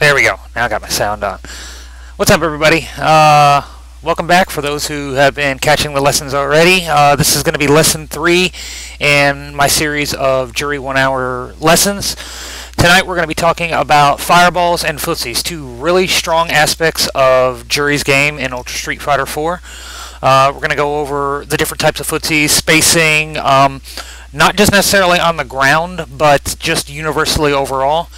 There we go. Now I got my sound on. What's up, everybody? Welcome back for those who have been catching the lessons already. This is going to be lesson 3 in my series of Juri 1-hour lessons. Tonight we're going to be talking about fireballs and footsies, two really strong aspects of Juri's game in Ultra Street Fighter 4. We're going to go over the different types of footsies, spacing, not just necessarily on the ground, but just universally overall.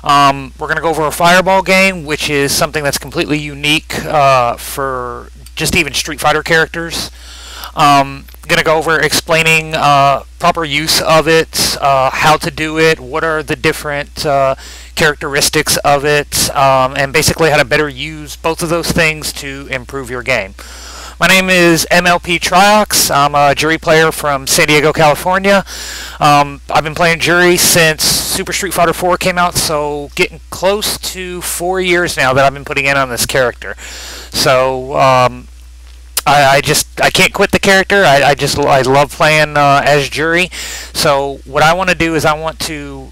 We're going to go over a fireball game, which is something that's completely unique for just even Street Fighter characters. Going to go over explaining proper use of it, how to do it, what are the different characteristics of it, and basically how to better use both of those things to improve your game. My name is MLP Triox. I'm a Juri player from San Diego, California. I've been playing Juri since Super Street Fighter 4 came out, so getting close to 4 years now that I've been putting in on this character. So I can't quit the character. I love playing as Juri. So what I want to do is I want to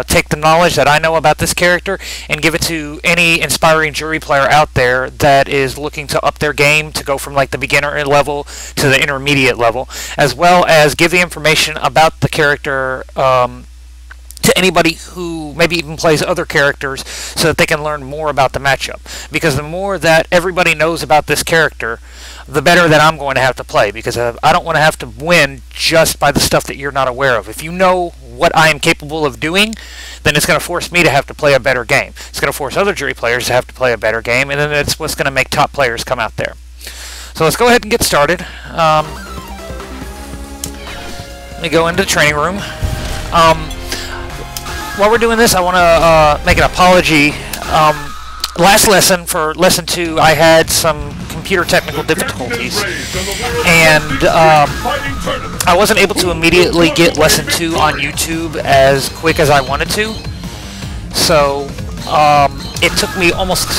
take the knowledge that I know about this character and give it to any inspiring Juri player out there that is looking to up their game to go from like the beginner level to the intermediate level, as well as give the information about the character to anybody who maybe even plays other characters so that they can learn more about the matchup. Because the more that everybody knows about this character, the better that I'm going to have to play, because I don't want to have to win just by the stuff that you're not aware of. If you know what I am capable of doing, then it's going to force me to have to play a better game. It's going to force other Juri players to have to play a better game, and then it's what's going to make top players come out there. So let's go ahead and get started. Let me go into the training room. While we're doing this, I want to make an apology. Last lesson, for lesson 2, I had some computer technical difficulties, and I wasn't able to immediately get lesson 2 on YouTube as quick as I wanted to. So it took me almost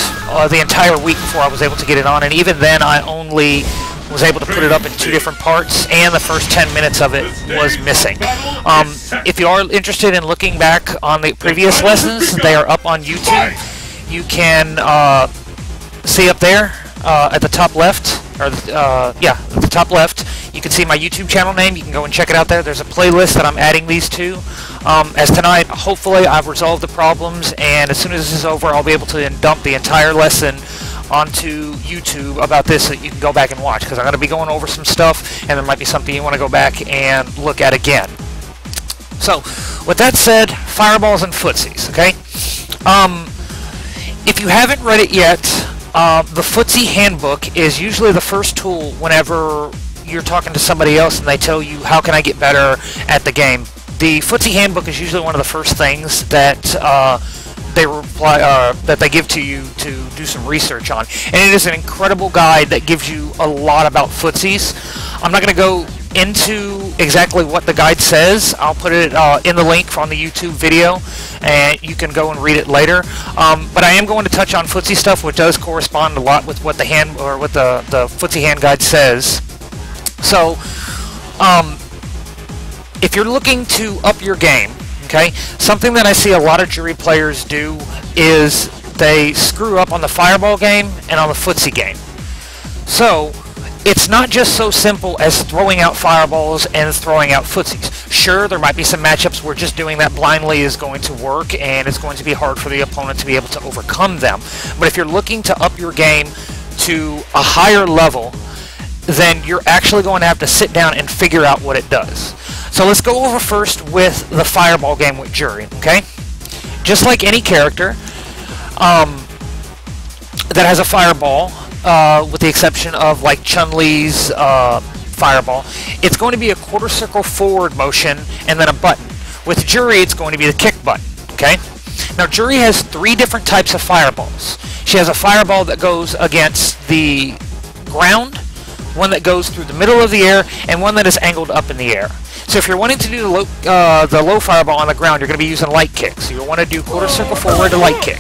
the entire week before I was able to get it on, and even then I only was able to put it up in 2 different parts, and the first 10 minutes of it was missing. If you are interested in looking back on the previous lessons, they are up on YouTube. You can see up there at the top left, or yeah, at the top left, you can see my YouTube channel name. You can go and check it out there. There's a playlist that I'm adding these to. As tonight, hopefully I've resolved the problems, and as soon as this is over, I'll be able to dump the entire lesson onto YouTube about this so that you can go back and watch, because I'm going to be going over some stuff, and there might be something you want to go back and look at again. So, with that said, fireballs and footsies, okay? If you haven't read it yet, the Footsie Handbook is usually the first tool whenever you're talking to somebody else and they tell you, how can I get better at the game? The Footsie Handbook is usually one of the first things that they give to you to do some research on, and it is an incredible guide that gives you a lot about footsies. I'm not going to go into exactly what the guide says. I'll put it in the link from the YouTube video, and you can go and read it later. But I am going to touch on footsie stuff, which does correspond a lot with what the the Footsie Hand Guide says. So, if you're looking to up your game, okay, something that I see a lot of Juri players do is they screw up on the fireball game and on the footsie game. So it's not just so simple as throwing out fireballs and throwing out footsies. Sure, there might be some matchups where just doing that blindly is going to work, and it's going to be hard for the opponent to be able to overcome them. But if you're looking to up your game to a higher level, then you're actually going to have to sit down and figure out what it does. So let's go over first with the fireball game with Juri, okay? Just like any character that has a fireball, with the exception of like Chun-Li's fireball, it's going to be a quarter circle forward motion and then a button. With Juri, it's going to be the kick button, okay? Now Juri has 3 different types of fireballs. She has a fireball that goes against the ground, one that goes through the middle of the air, and one that is angled up in the air. So if you're wanting to do the low fireball on the ground, you're going to be using light kick. So you'll want to do quarter circle forward to light kick,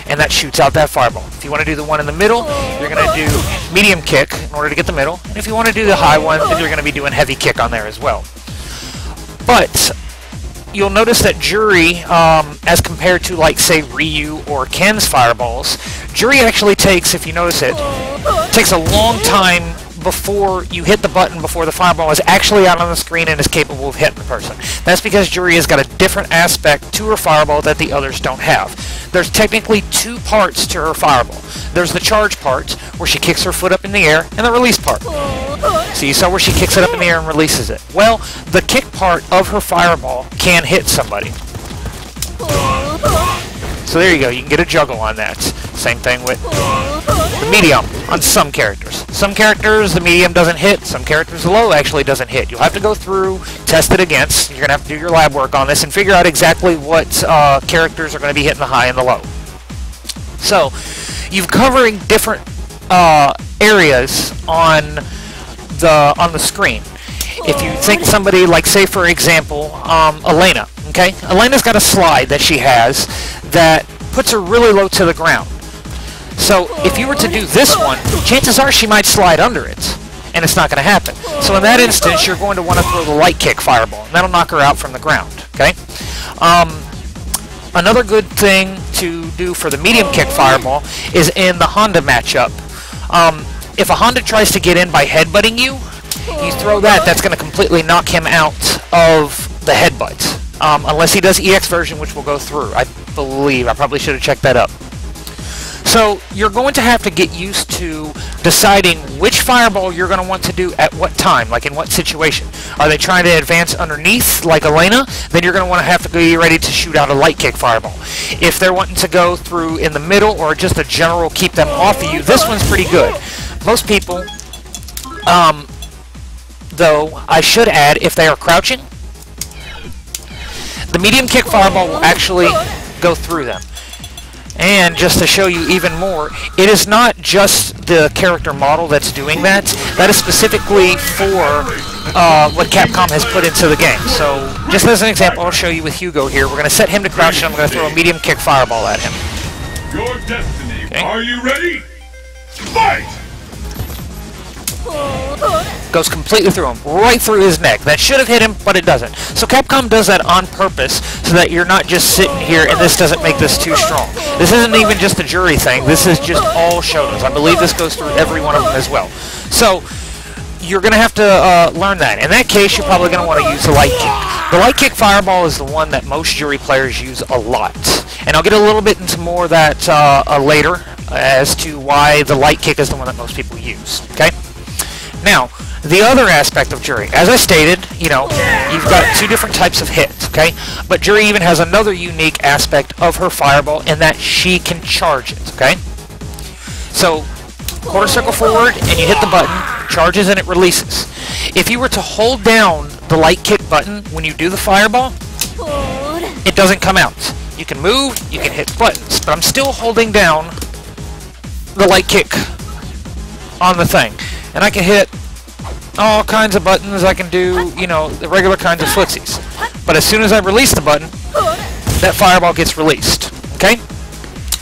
and that shoots out that fireball. If you want to do the one in the middle, you're going to do medium kick in order to get the middle. And if you want to do the high one, then you're going to be doing heavy kick on there as well. But you'll notice that Juri, as compared to, like, say, Ryu or Ken's fireballs, Juri actually takes, if you notice it, takes a long time before you hit the button, before the fireball is actually out on the screen and is capable of hitting the person. That's because Juri has got a different aspect to her fireball that the others don't have. There's technically two parts to her fireball. There's the charge part, where she kicks her foot up in the air, and the release part. So you saw where she kicks it up in the air and releases it. Well, the kick part of her fireball can hit somebody. So there you go, you can get a juggle on that. Same thing with the medium on some characters. Some characters the medium doesn't hit, some characters the low actually doesn't hit. You'll have to go through, test it against, you're going to have to do your lab work on this and figure out exactly what characters are going to be hitting the high and the low. So, you're covering different areas on the screen. If you think somebody like, say for example, Elena, okay? Elena's got a slide that she has that puts her really low to the ground. So if you were to do this one, chances are she might slide under it, and it's not going to happen. So in that instance, you're going to want to throw the light kick fireball, and that'll knock her out from the ground, okay? Another good thing to do for the medium kick fireball is in the Honda matchup. If a Honda tries to get in by headbutting you, you throw that, that's going to completely knock him out of the headbutt. Unless he does EX version, which we'll go through. I believe. I probably should have checked that up. So you're going to have to get used to deciding which fireball you're going to want to do at what time, like in what situation. Are they trying to advance underneath, like Elena? Then you're going to want to have to be ready to shoot out a light kick fireball. If they're wanting to go through in the middle or just a general keep them off of you, this one's pretty good. Most people, though, I should add, if they are crouching, the medium kick fireball will actually go through them. And just to show you even more, it is not just the character model that's doing that. That is specifically for what Capcom has put into the game. So, just as an example, I'll show you with Hugo here. We're going to set him to crouch, and I'm going to throw a medium kick fireball at him. Your destiny. Okay. Are you ready? Fight! Goes completely through him, right through his neck. That should have hit him, but it doesn't. So Capcom does that on purpose so that you're not just sitting here and this doesn't make this too strong. This isn't even just a Juri thing. This is just all Shotos. I believe this goes through every one of them as well. So you're going to have to learn that. In that case, you're probably going to want to use the light kick. The light kick fireball is the one that most Juri players use a lot. And I'll get a little bit into more of that later as to why the light kick is the one that most people use. Okay? Now, the other aspect of Juri, as I stated, you know, you've got two different types of hits, okay? But Juri even has another unique aspect of her fireball in that she can charge it, okay? So, quarter circle forward, and you hit the button, charges and it releases. If you were to hold down the light kick button when you do the fireball, it doesn't come out. You can move, you can hit buttons, but I'm still holding down the light kick on the thing. And I can hit all kinds of buttons. I can do, you know, the regular kinds of footsies. But as soon as I release the button, that fireball gets released. Okay?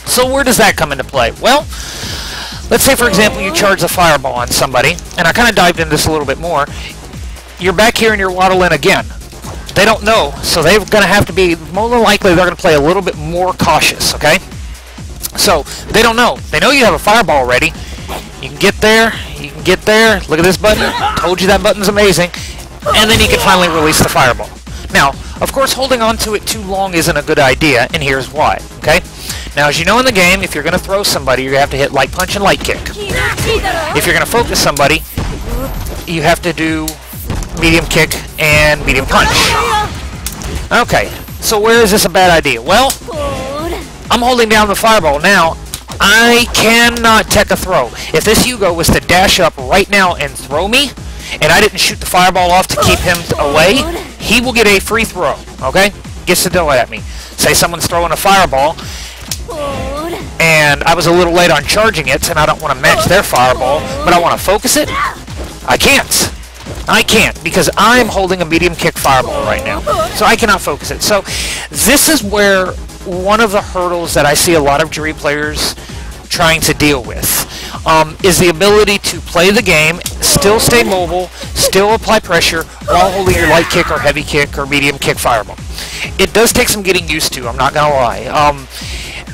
So where does that come into play? Well, let's say, for example, you charge the fireball on somebody, and I kind of dived into this a little bit more. You're back here and you're waddling again. They don't know, so they're going to have to be, more than likely, they're going to play a little bit more cautious, okay? So, they don't know. They know you have a fireball ready. You can get there, look at this button, told you that button's amazing, and then you can finally release the fireball. Now, of course, holding on to it too long isn't a good idea, and here's why, okay? Now, as you know in the game, if you're going to throw somebody, you have to hit light punch and light kick. If you're going to focus somebody, you have to do medium kick and medium punch. Okay, so where is this a bad idea? Well, I'm holding down the fireball now. I cannot tech a throw. If this Hugo was to dash up right now and throw me, and I didn't shoot the fireball off to keep him away, he will get a free throw, okay? Gets to throw it at me. Say someone's throwing a fireball, and I was a little late on charging it, and I don't want to match their fireball, but I want to focus it. I can't. I can't, because I'm holding a medium kick fireball right now, so I cannot focus it. So this is where one of the hurdles that I see a lot of Juri players trying to deal with. is the ability to play the game, still stay mobile, still apply pressure while holding your light kick or heavy kick or medium kick fireball. It does take some getting used to, I'm not going to lie.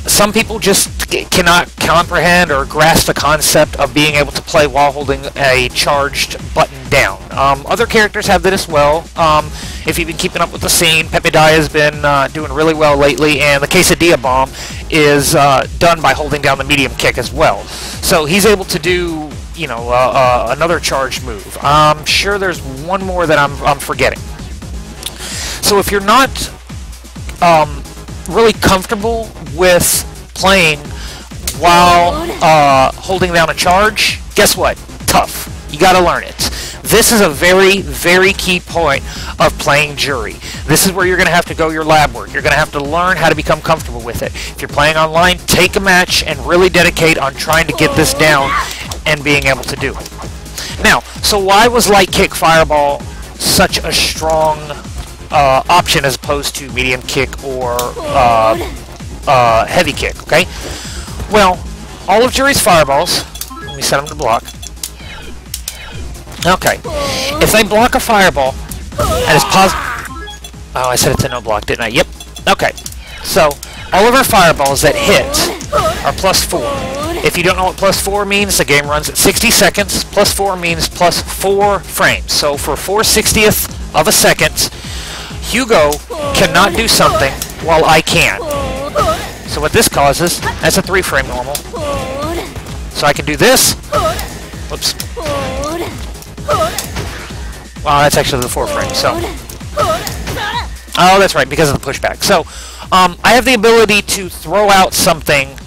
Some people just cannot comprehend or grasp the concept of being able to play while holding a charged button down. Other characters have that as well. If you've been keeping up with the scene, Pepe Dye has been doing really well lately, and the Quesadilla Bomb is done by holding down the medium kick as well. So he's able to do, you know, another charged move. I'm sure there's one more that I'm forgetting. So if you're not really comfortable with playing while holding down a charge, guess what? Tough. You got to learn it. This is a very, very key point of playing Juri. This is where you're going to have to go your lab work. You're going to have to learn how to become comfortable with it. If you're playing online, take a match and really dedicate on trying to get this down and being able to do it. Now, so why was light kick fireball such a strong option as opposed to medium kick or heavy kick, okay? Well, all of Juri's fireballs, let me set them to block. Okay, if they block a fireball and it's positive... Oh, I set it to no block, didn't I? Yep. Okay, so all of our fireballs that hit are +4. If you don't know what +4 means, the game runs at 60 seconds. +4 means +4 frames. So for 4/60th of a second, Hugo cannot do something while I can. So what this causes, that's a 3-frame normal. So I can do this. Whoops. Well, that's actually the 4 frame, so... Oh, that's right, because of the pushback. So, I have the ability to throw out something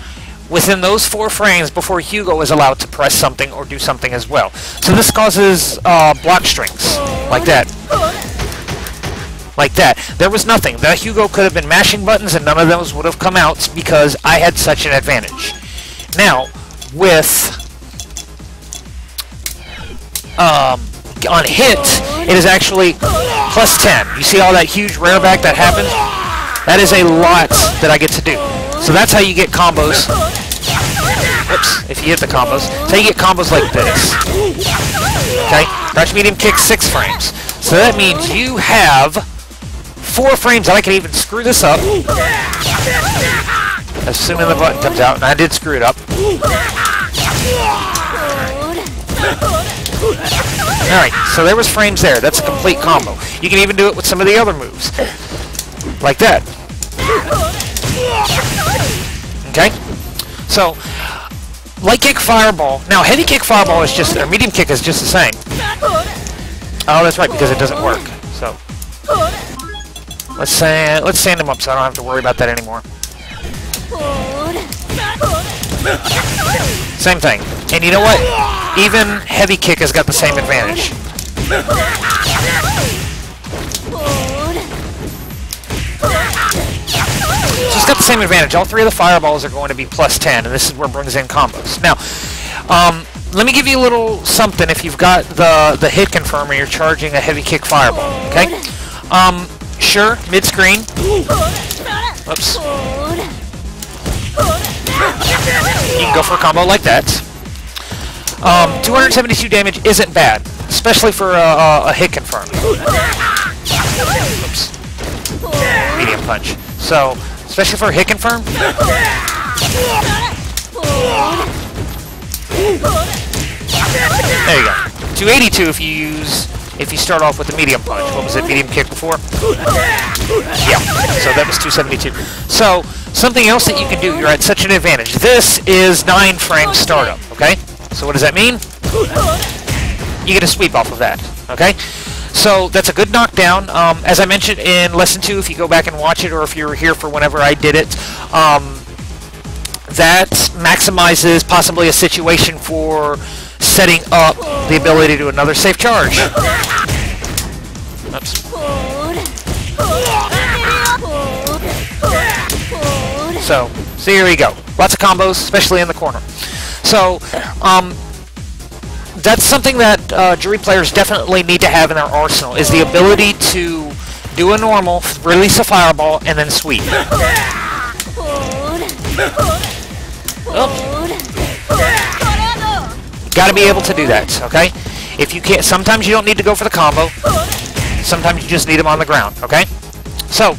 within those 4 frames before Hugo is allowed to press something or do something as well. So this causes block strings, like that. Like that. There was nothing. That Hugo could have been mashing buttons and none of those would have come out because I had such an advantage. Now, with... on hit, it is actually +10. You see all that huge rareback that happens? That is a lot that I get to do. So that's how you get combos. Oops, if you hit the combos. So you get combos like this. Okay? Crouch medium kick 6 frames. So that means you have 4 frames that I can even screw this up. Assuming the button comes out, and I did screw it up. Alright, so there was frames there. That's a complete combo. You can even do it with some of the other moves. Like that. Okay? So, light kick fireball. Now, heavy kick fireball is just, or medium kick is just the same. Oh, that's right, because it doesn't work. So, let's stand him up so I don't have to worry about that anymore. Same thing. And you know what? Even heavy kick has got the same advantage. So it's got the same advantage. All 3 of the fireballs are going to be +10, and this is where it brings in combos. Now, let me give you a little something if you've got the hit confirmer, you're charging a heavy kick fireball, okay? Sure, mid-screen. Oops. You can go for a combo like that. 272 damage isn't bad, especially for a hit confirm. Oops. Medium punch. So, especially for a hit confirm. There you go. 282 if you start off with the medium punch. What was it? Medium kick before? Yeah. So that was 272. So something else that you can do. You're at such an advantage. This is 9 frame startup. Okay. So what does that mean? You get a sweep off of that. Okay. So that's a good knockdown. As I mentioned in Lesson 2, if you go back and watch it, or if you were here for whenever I did it, that maximizes possibly a situation for setting up the ability to do another safe charge. Oops. So here we go. Lots of combos, especially in the corner. So, that's something that Juri players definitely need to have in their arsenal, is the ability to do a normal, release a fireball, and then sweep. Oh. Got to be able to do that, okay? If you can't, sometimes you don't need to go for the combo. Sometimes you just need them on the ground, okay? So,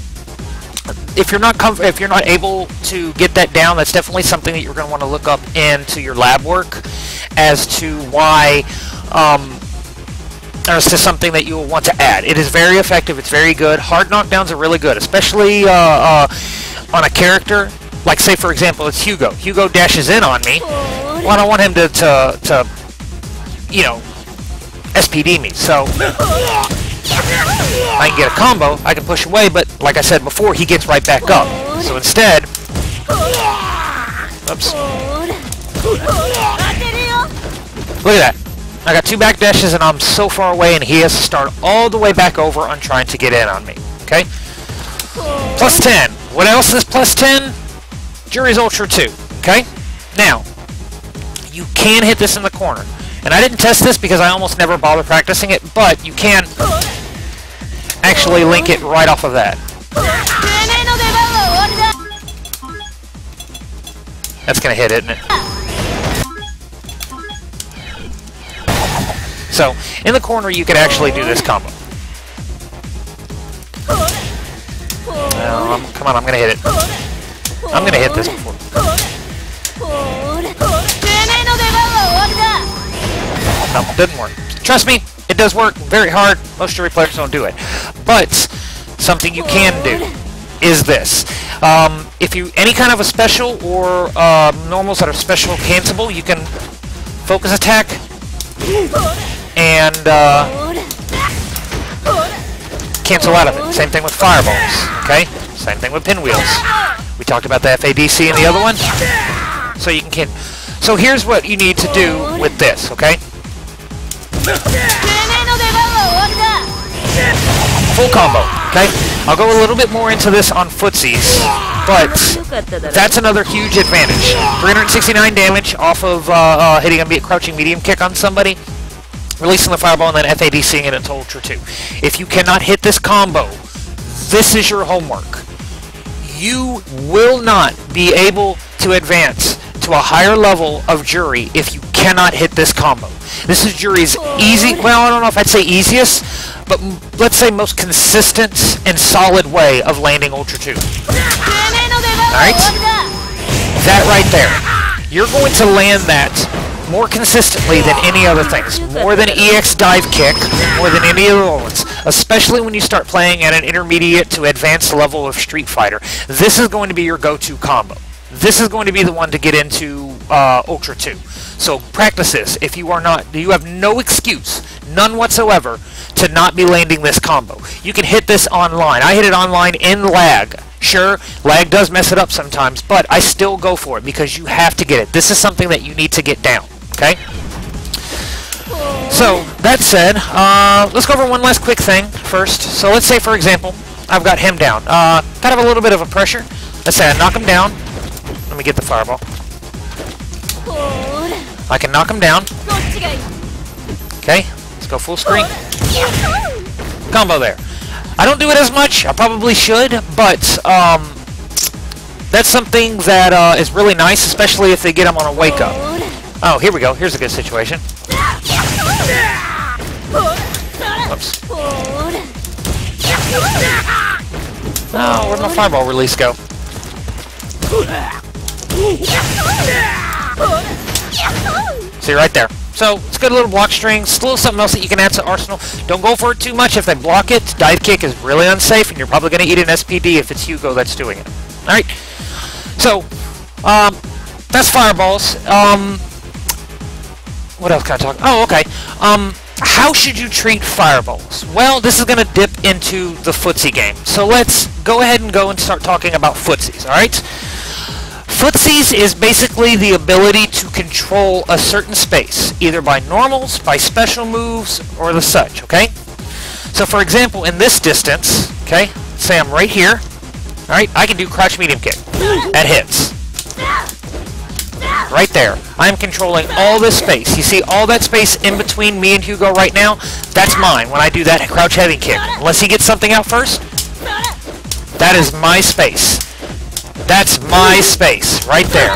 if you're not able to get that down, that's definitely something that you're going to want to look up into your lab work as to why, or as to something that you will want to add. It is very effective. It's very good. Hard knockdowns are really good, especially on a character. Like, say, for example, it's Hugo. Hugo dashes in on me. Well, I don't want him to you know, SPD me. So I can get a combo, I can push away, but like I said before, he gets right back up. So instead, oops. Look at that. I got 2 back dashes and I'm so far away and he has to start all the way back over on trying to get in on me. Okay? Plus 10. What else is plus 10? Juri's Ultra 2. Okay? Now, you can hit this in the corner. And I didn't test this because I almost never bother practicing it, but you can actually link it right off of that. That's going to hit, isn't it? So, in the corner you could actually do this combo. Come on, I'm going to hit it. I'm going to hit this before. No, didn't work. Trust me, it does work very hard. Most Juri players don't do it. But something you can do is this. If you any kind of a special or normals that are special cancelable, you can focus attack and cancel out of it. Same thing with fireballs. Okay? Same thing with pinwheels. We talked about the FADC in the other one. So you can So here's what you need to do with this, okay? Full combo, okay? I'll go a little bit more into this on Footsies, but that's another huge advantage. 369 damage off of hitting a crouching medium kick on somebody, releasing the fireball, and then FADCing it into Ultra 2. If you cannot hit this combo, this is your homework. You will not be able to advance to a higher level of Juri if you cannot hit this combo. This is Juri's easy, well, I don't know if I'd say easiest, but let's say most consistent and solid way of landing Ultra 2. Alright? That right there. You're going to land that more consistently than any other things. More than EX dive kick, more than any other ones. Especially when you start playing at an intermediate to advanced level of Street Fighter. This is going to be your go-to combo. This is going to be the one to get into Ultra 2. So practice this. If you are not, you have no excuse, none whatsoever, to not be landing this combo. You can hit this online. I hit it online in lag. Sure, lag does mess it up sometimes, but I still go for it because you have to get it. This is something that you need to get down, okay? So, that said, let's go over one last quick thing first. So let's say, for example, I've got him down. Kind of a little bit of a pressure. Let's say I knock him down. Let me get the fireball. I can knock him down. Okay, let's go full screen. Combo there. I don't do it as much. I probably should, but that's something that is really nice, especially if they get him on a wake-up. Oh, here we go. Here's a good situation. Oops. Oh, where'd my fireball release go? See, right there. So, it's a good little block string. It's a little something else that you can add to Arsenal. Don't go for it too much. If they block it, dive kick is really unsafe, and you're probably going to eat an SPD if it's Hugo that's doing it. Alright? So, that's fireballs. What else can I talk? Oh, okay. How should you treat fireballs? Well, this is going to dip into the footsie game. So let's go ahead and start talking about footsies, alright? Footsies is basically the ability to control a certain space, either by normals, by special moves, or the such, okay? So for example, in this distance, okay, say I'm right here, alright, I can do crouch medium kick. That hits. Right there. I'm controlling all this space. You see all that space in between me and Hugo right now? That's mine when I do that crouch heavy kick. Unless he gets something out first, that is my space. That's my space, right there.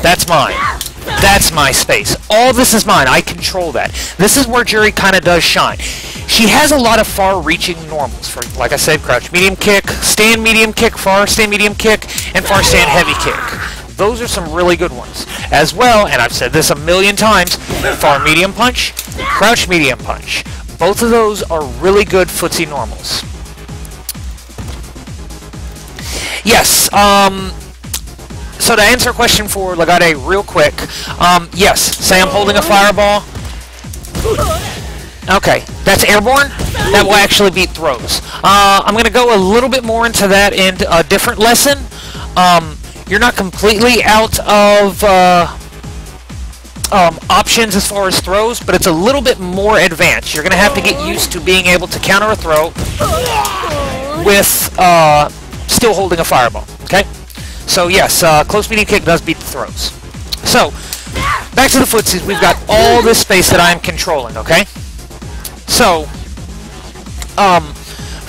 That's mine. That's my space. All this is mine. I control that. This is where Juri kind of does shine. She has a lot of far-reaching normals. For, like I said, crouch medium kick, stand medium kick, far stand medium kick, and far stand heavy kick. Those are some really good ones. As well, and I've said this a million times, far medium punch, crouch medium punch. Both of those are really good footsie normals. Yes, so to answer a question for Legate real quick, yes, say I'm holding a fireball. Okay, that's airborne. That will actually beat throws. I'm going to go a little bit more into that in a different lesson. You're not completely out of options as far as throws, but it's a little bit more advanced. You're going to have to get used to being able to counter a throw with still holding a fireball. Okay? So yes, close medium kick does beat the throws. So, back to the footsies. We've got all this space that I'm controlling, okay? So,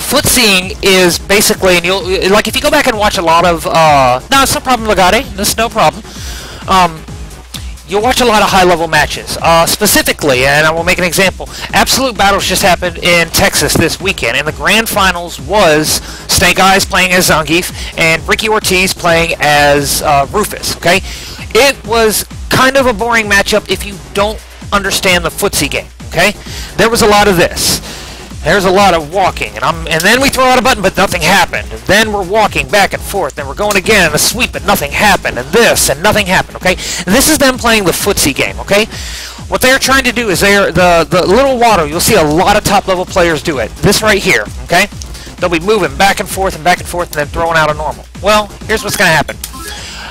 footseeing is basically, and you'll, like, if you go back and watch a lot of, no, it's no problem, Legate, it's no problem. You'll watch a lot of high-level matches. Specifically, and I will make an example, Absolute Battles just happened in Texas this weekend, and the grand finals was Snake Eyes playing as Zangief, and Ricky Ortiz playing as Rufus, okay? It was kind of a boring matchup if you don't understand the footsie game, okay? There was a lot of this. There's a lot of walking, and then we throw out a button, but nothing happened. And then we're walking back and forth, then we're going again, and a sweep, but nothing happened, and this, and nothing happened, okay? And this is them playing the footsie game, okay? What they're trying to do is the little waddle, you'll see a lot of top-level players do it. This right here, okay? They'll be moving back and forth, and then throwing out a normal. Well, here's what's going to happen.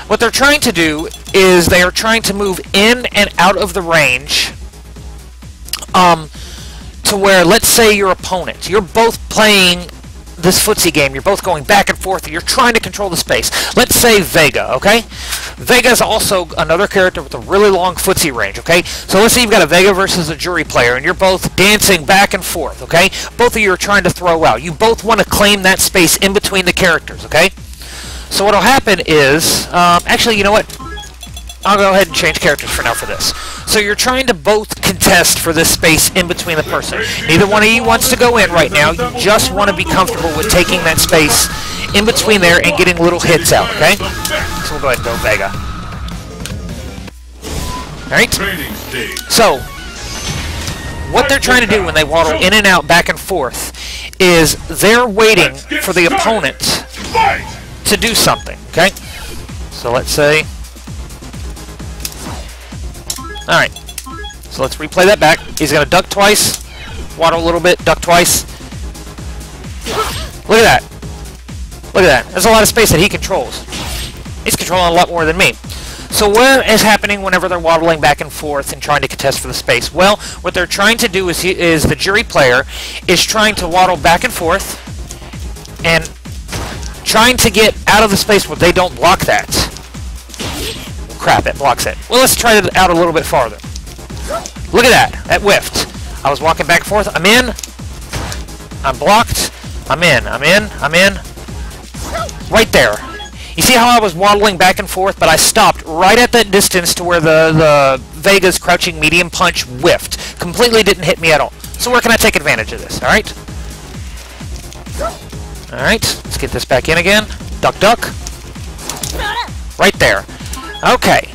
What they're trying to do is they are trying to move in and out of the range, to where, let's say your opponent, you're both playing this footsie game, you're both going back and forth, and you're trying to control the space. Let's say Vega, okay? Vega is also another character with a really long footsie range, okay? So let's say you've got a Vega versus a Juri player, and you're both dancing back and forth, okay? Both of you are trying to throw out. You both want to claim that space in between the characters, okay? So what'll happen is, actually, you know what? I'll go ahead and change characters for now for this. So you're trying to both contest for this space in between the person. Neither one of you wants to go in right now. You just want to be comfortable with taking that space in between there and getting little hits out, okay? So we'll go ahead and go Vega. Alright? So, what they're trying to do when they waddle in and out, back and forth, is they're waiting for the opponent to do something, okay? So let's say... Alright, so let's replay that back. He's going to duck twice, waddle a little bit, duck twice. Look at that. Look at that. There's a lot of space that he controls. He's controlling a lot more than me. So what is happening whenever they're waddling back and forth and trying to contest for the space? Well, what they're trying to do is the Juri player is trying to waddle back and forth and trying to get out of the space where they don't block that. Crap, it blocks it. Well, let's try it out a little bit farther. Look at that. That whiffed. I was walking back and forth. I'm in. I'm blocked. I'm in. I'm in. I'm in. Right there. You see how I was waddling back and forth, but I stopped right at that distance to where the Vega's crouching medium punch whiffed. Completely didn't hit me at all. So where can I take advantage of this? Alright? Alright. Let's get this back in again. Duck, duck. Right there. Okay,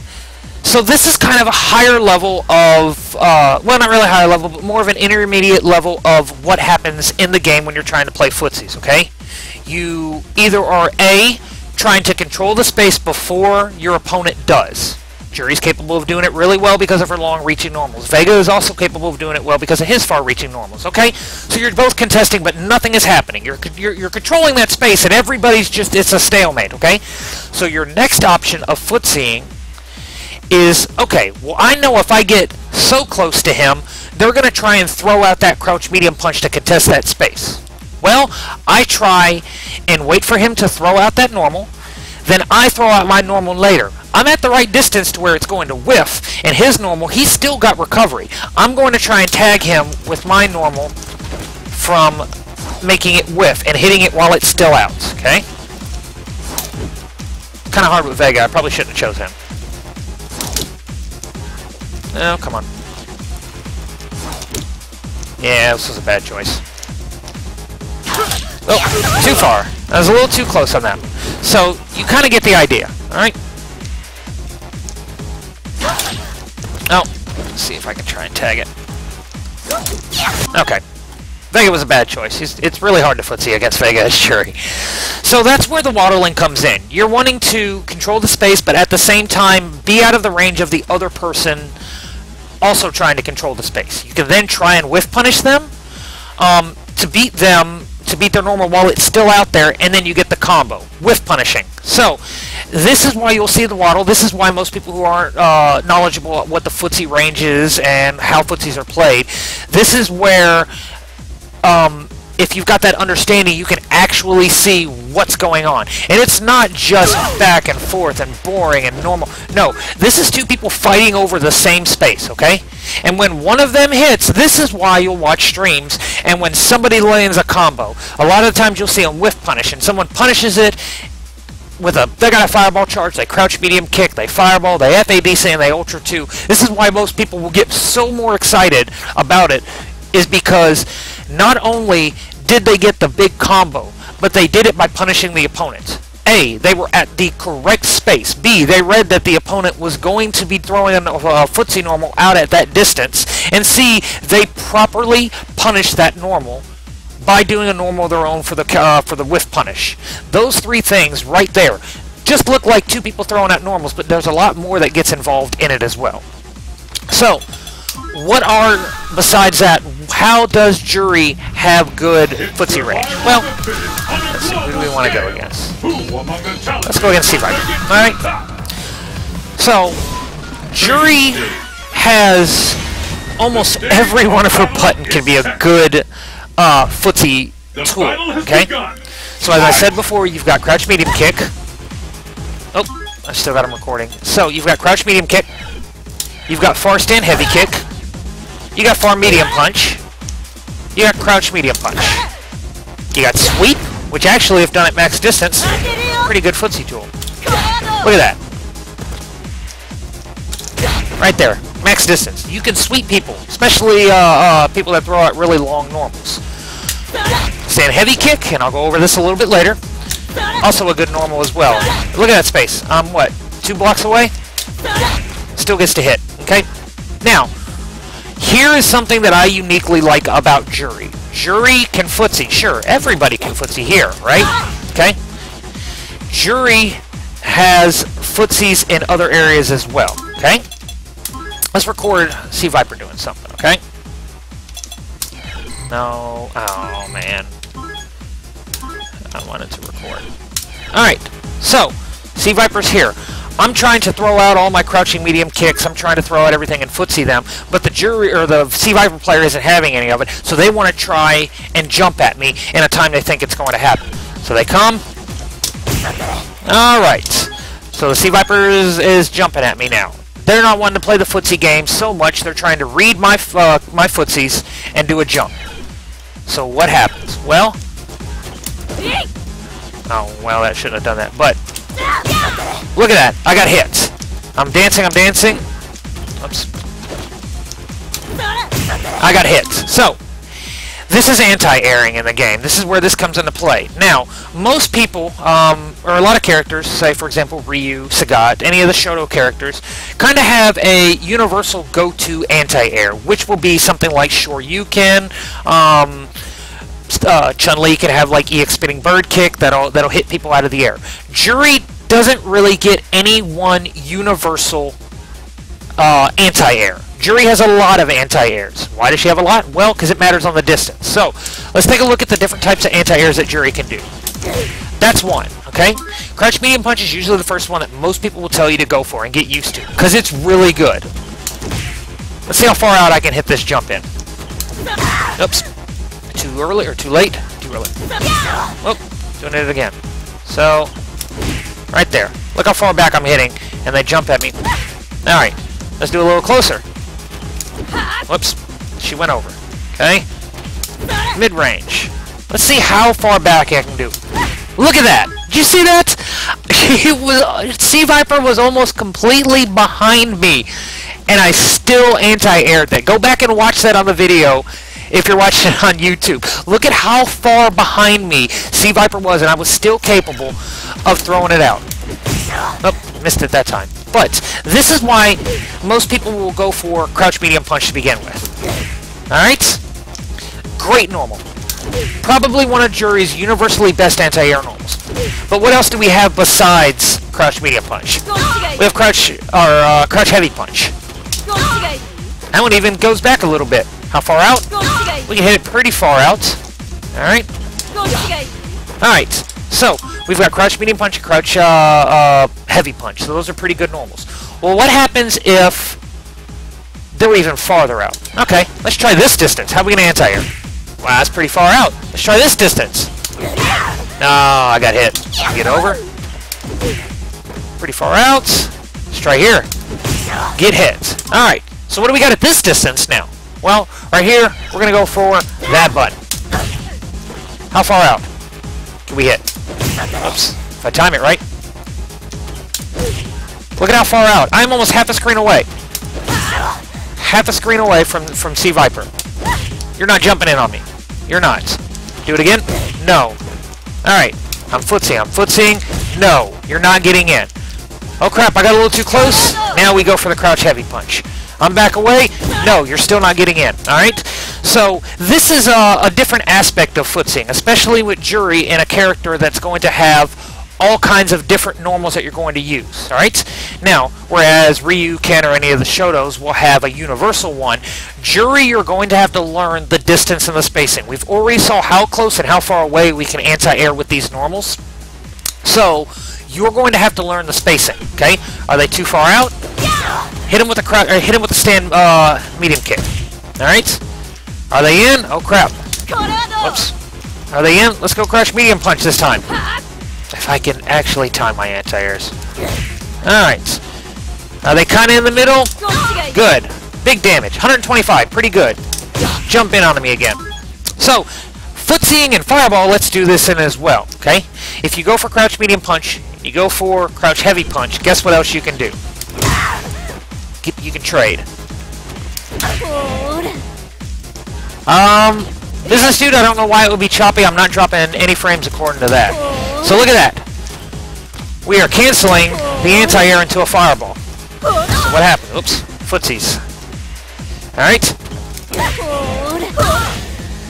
so this is kind of a higher level of, well, not really higher level, but more of an intermediate level of what happens in the game when you're trying to play footsies, okay? You either are A, trying to control the space before your opponent does. Juri's capable of doing it really well because of her long-reaching normals. Vega is also capable of doing it well because of his far-reaching normals, okay? So you're both contesting, but nothing is happening. You're controlling that space, and everybody's just, it's a stalemate, okay? So your next option of footseeing is, okay, well, I know if I get so close to him, they're going to try and throw out that crouch medium punch to contest that space. Well, I try and wait for him to throw out that normal, then I throw out my normal later. I'm at the right distance to where it's going to whiff, and his normal, he's still got recovery. I'm going to try and tag him with my normal from making it whiff and hitting it while it's still out, okay? Kind of hard with Vega. I probably shouldn't have chose him. Oh, come on. Yeah, this was a bad choice. Oh, too far. I was a little too close on that. So, you kind of get the idea, alright? Oh, let's see if I can try and tag it. Okay. Vega was a bad choice. It's really hard to footsie against Vega as Juri. So that's where the waddling comes in. You're wanting to control the space, but at the same time, be out of the range of the other person also trying to control the space. You can then try and whiff punish them to beat their normal while it's still out there, and then you get the combo, whiff punishing. So, this is why you'll see the waddle. This is why most people who aren't knowledgeable at what the footsie range is and how footsies are played, this is where, if you've got that understanding, you can actually see what's going on. And it's not just back and forth and boring and normal. No, this is two people fighting over the same space, okay? And when one of them hits, this is why you'll watch streams, and when somebody lands a combo, a lot of the times you'll see them whiff punish, and someone punishes it with they got a fireball charge, they crouch medium kick, they fireball, they FABC, and they ultra 2. This is why most people will get so more excited about it, is because not only did they get the big combo, but they did it by punishing the opponent. A, they were at the correct space. B, they read that the opponent was going to be throwing a footsie normal out at that distance. And C, they properly punished that normal by doing a normal of their own for the whiff punish. Those three things right there just look like two people throwing out normals, but there's a lot more that gets involved in it as well. So, what are, besides that, how does Juri have good footsie range? Well, let's see, who do we want to go against? Let's go against Steve Viper. Alright? So, Juri has almost every one of her button can be a good footsie tool, okay? So as I said before, you've got crouch medium kick. Oh, I still got him recording. So, you've got crouch medium kick. You've got far stand heavy kick. You got far medium punch. You got crouch medium punch. You got sweep, which actually, if done at max distance, pretty good footsie tool. Look at that. Right there, max distance. You can sweep people, especially people that throw out really long normals. Stand heavy kick, and I'll go over this a little bit later. Also a good normal as well. Look at that space. I'm what, 2 blocks away? Still gets to hit. Okay? Now, here is something that I uniquely like about Juri. Juri can footsie. Sure, everybody can footsie here, right? Okay? Juri has footsies in other areas as well. Okay? Let's record see Viper doing something, okay? No. Oh, man. I wanted to record. Alright. So, see Viper's here. I'm trying to throw out all my crouching medium kicks. I'm trying to throw out everything and footsie them, but the Juri or the Sea Viper player isn't having any of it, so they want to try and jump at me in a time they think it's going to happen. So they come. All right. So the Sea Viper is jumping at me now. They're not wanting to play the footsie game so much. They're trying to read my my footsies and do a jump. So what happens? Well, oh well, that shouldn't have done that, but. Look at that. I got hit. I'm dancing. Oops. I got hit. So, this is anti-airing in the game. This is where this comes into play. Now, most people, or a lot of characters, say for example Ryu, Sagat, any of the Shoto characters, kind of have a universal go-to anti-air, which will be something like Shoryuken, Chun-Li can have like EX spinning bird kick that'll hit people out of the air. Juri doesn't really get any one universal anti-air. Juri has a lot of anti-airs. Why does she have a lot? Well, because it matters on the distance. So, let's take a look at the different types of anti-airs that Juri can do. That's one, okay? Crouch medium punch is usually the first one that most people will tell you to go for and get used to, because it's really good. Let's see how far out I can hit this jump in. Oops. Too early or too late? Too early. Oh, doing it again. So, right there. Look how far back I'm hitting, and they jump at me. Alright, let's do a little closer. Whoops, she went over. Okay? Mid-range. Let's see how far back I can do. Look at that! Did you see that? Sea Viper was almost completely behind me. and I still anti-aired that. Go back and watch that on the video if you're watching it on YouTube. Look at how far behind me Sea Viper was, and I was still capable of throwing it out. Oh, missed it that time. But this is why most people will go for crouch medium punch to begin with. Alright? Great normal. Probably one of Juri's universally best anti-air normals. But what else do we have besides crouch medium punch? We have crouch heavy punch. That one even goes back a little bit. How far out? We can hit it pretty far out. Alright? Alright, so we've got crouch medium punch and crouch heavy punch. So those are pretty good normals. Well, what happens if they're even farther out? Okay, let's try this distance. How are we going to anti-air? Wow, that's pretty far out. Let's try this distance. No, I got hit. Get over. Pretty far out. Let's try here. Get hit. Alright, so what do we got at this distance now? Well, right here, we're going to go for that button. How far out can we hit? Oops, if I time it right. Look at how far out. I'm almost half a screen away. Half a screen away from Sea Viper. You're not jumping in on me. You're not. Do it again? No. Alright. I'm footsying. No. You're not getting in. Oh crap, I got a little too close. Now we go for the crouch heavy punch. I'm back away. No, you're still not getting in. Alright? So, this is a different aspect of footsying, especially with Juri and a character that's going to have all kinds of different normals that you're going to use. Alright? Now, whereas Ryu, Ken, or any of the Shotos will have a universal one, Juri, you're going to have to learn the distance and the spacing. We've already saw how close and how far away we can anti-air with these normals. So, you're going to have to learn the spacing. Okay? Are they too far out? Hit him with the stand medium kick. Alright? Are they in? Oh crap. Whoops. Are they in? Let's go crouch medium punch this time. If I can actually time my anti-airs. Alright. Are they kinda in the middle? Good. Big damage. 125. Pretty good. Jump in on me again. So, footsying and fireball, let's do this in as well. Okay? If you go for crouch medium punch, you go for crouch heavy punch, guess what else you can do? You can trade. Business dude, I don't know why it would be choppy. I'm not dropping any frames according to that. So look at that. We are canceling the anti-air into a fireball. So what happened? Oops. Footsies. Alright.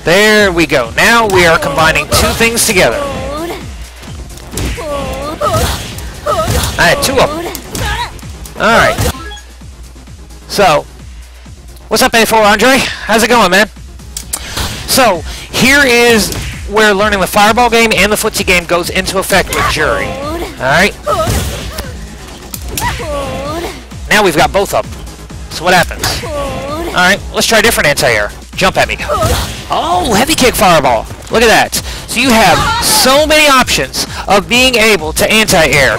There we go. Now we are combining two things together. I had two of them. Alright. So, what's up, A4 Andre? How's it going, man? So, here is where learning the fireball game and the footsie game goes into effect with Juri. Alright? Now we've got both of them. So what happens? Alright, let's try a different anti-air. Jump at me. Oh, heavy kick fireball. Look at that. So you have so many options of being able to anti-air.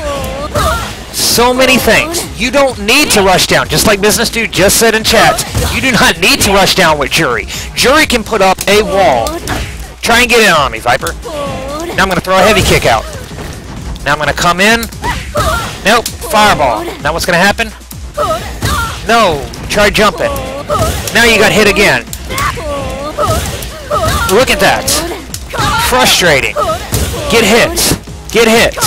So many things. You don't need to rush down. Just like Business Dude just said in chat, you do not need to rush down with Juri. Juri can put up a wall. Try and get in on me, Viper. Now I'm going to throw a heavy kick out. Now I'm going to come in. Nope. Fireball. Now what's going to happen? No. Try jumping. Now you got hit again. Look at that. Frustrating. Get hit. Get hit.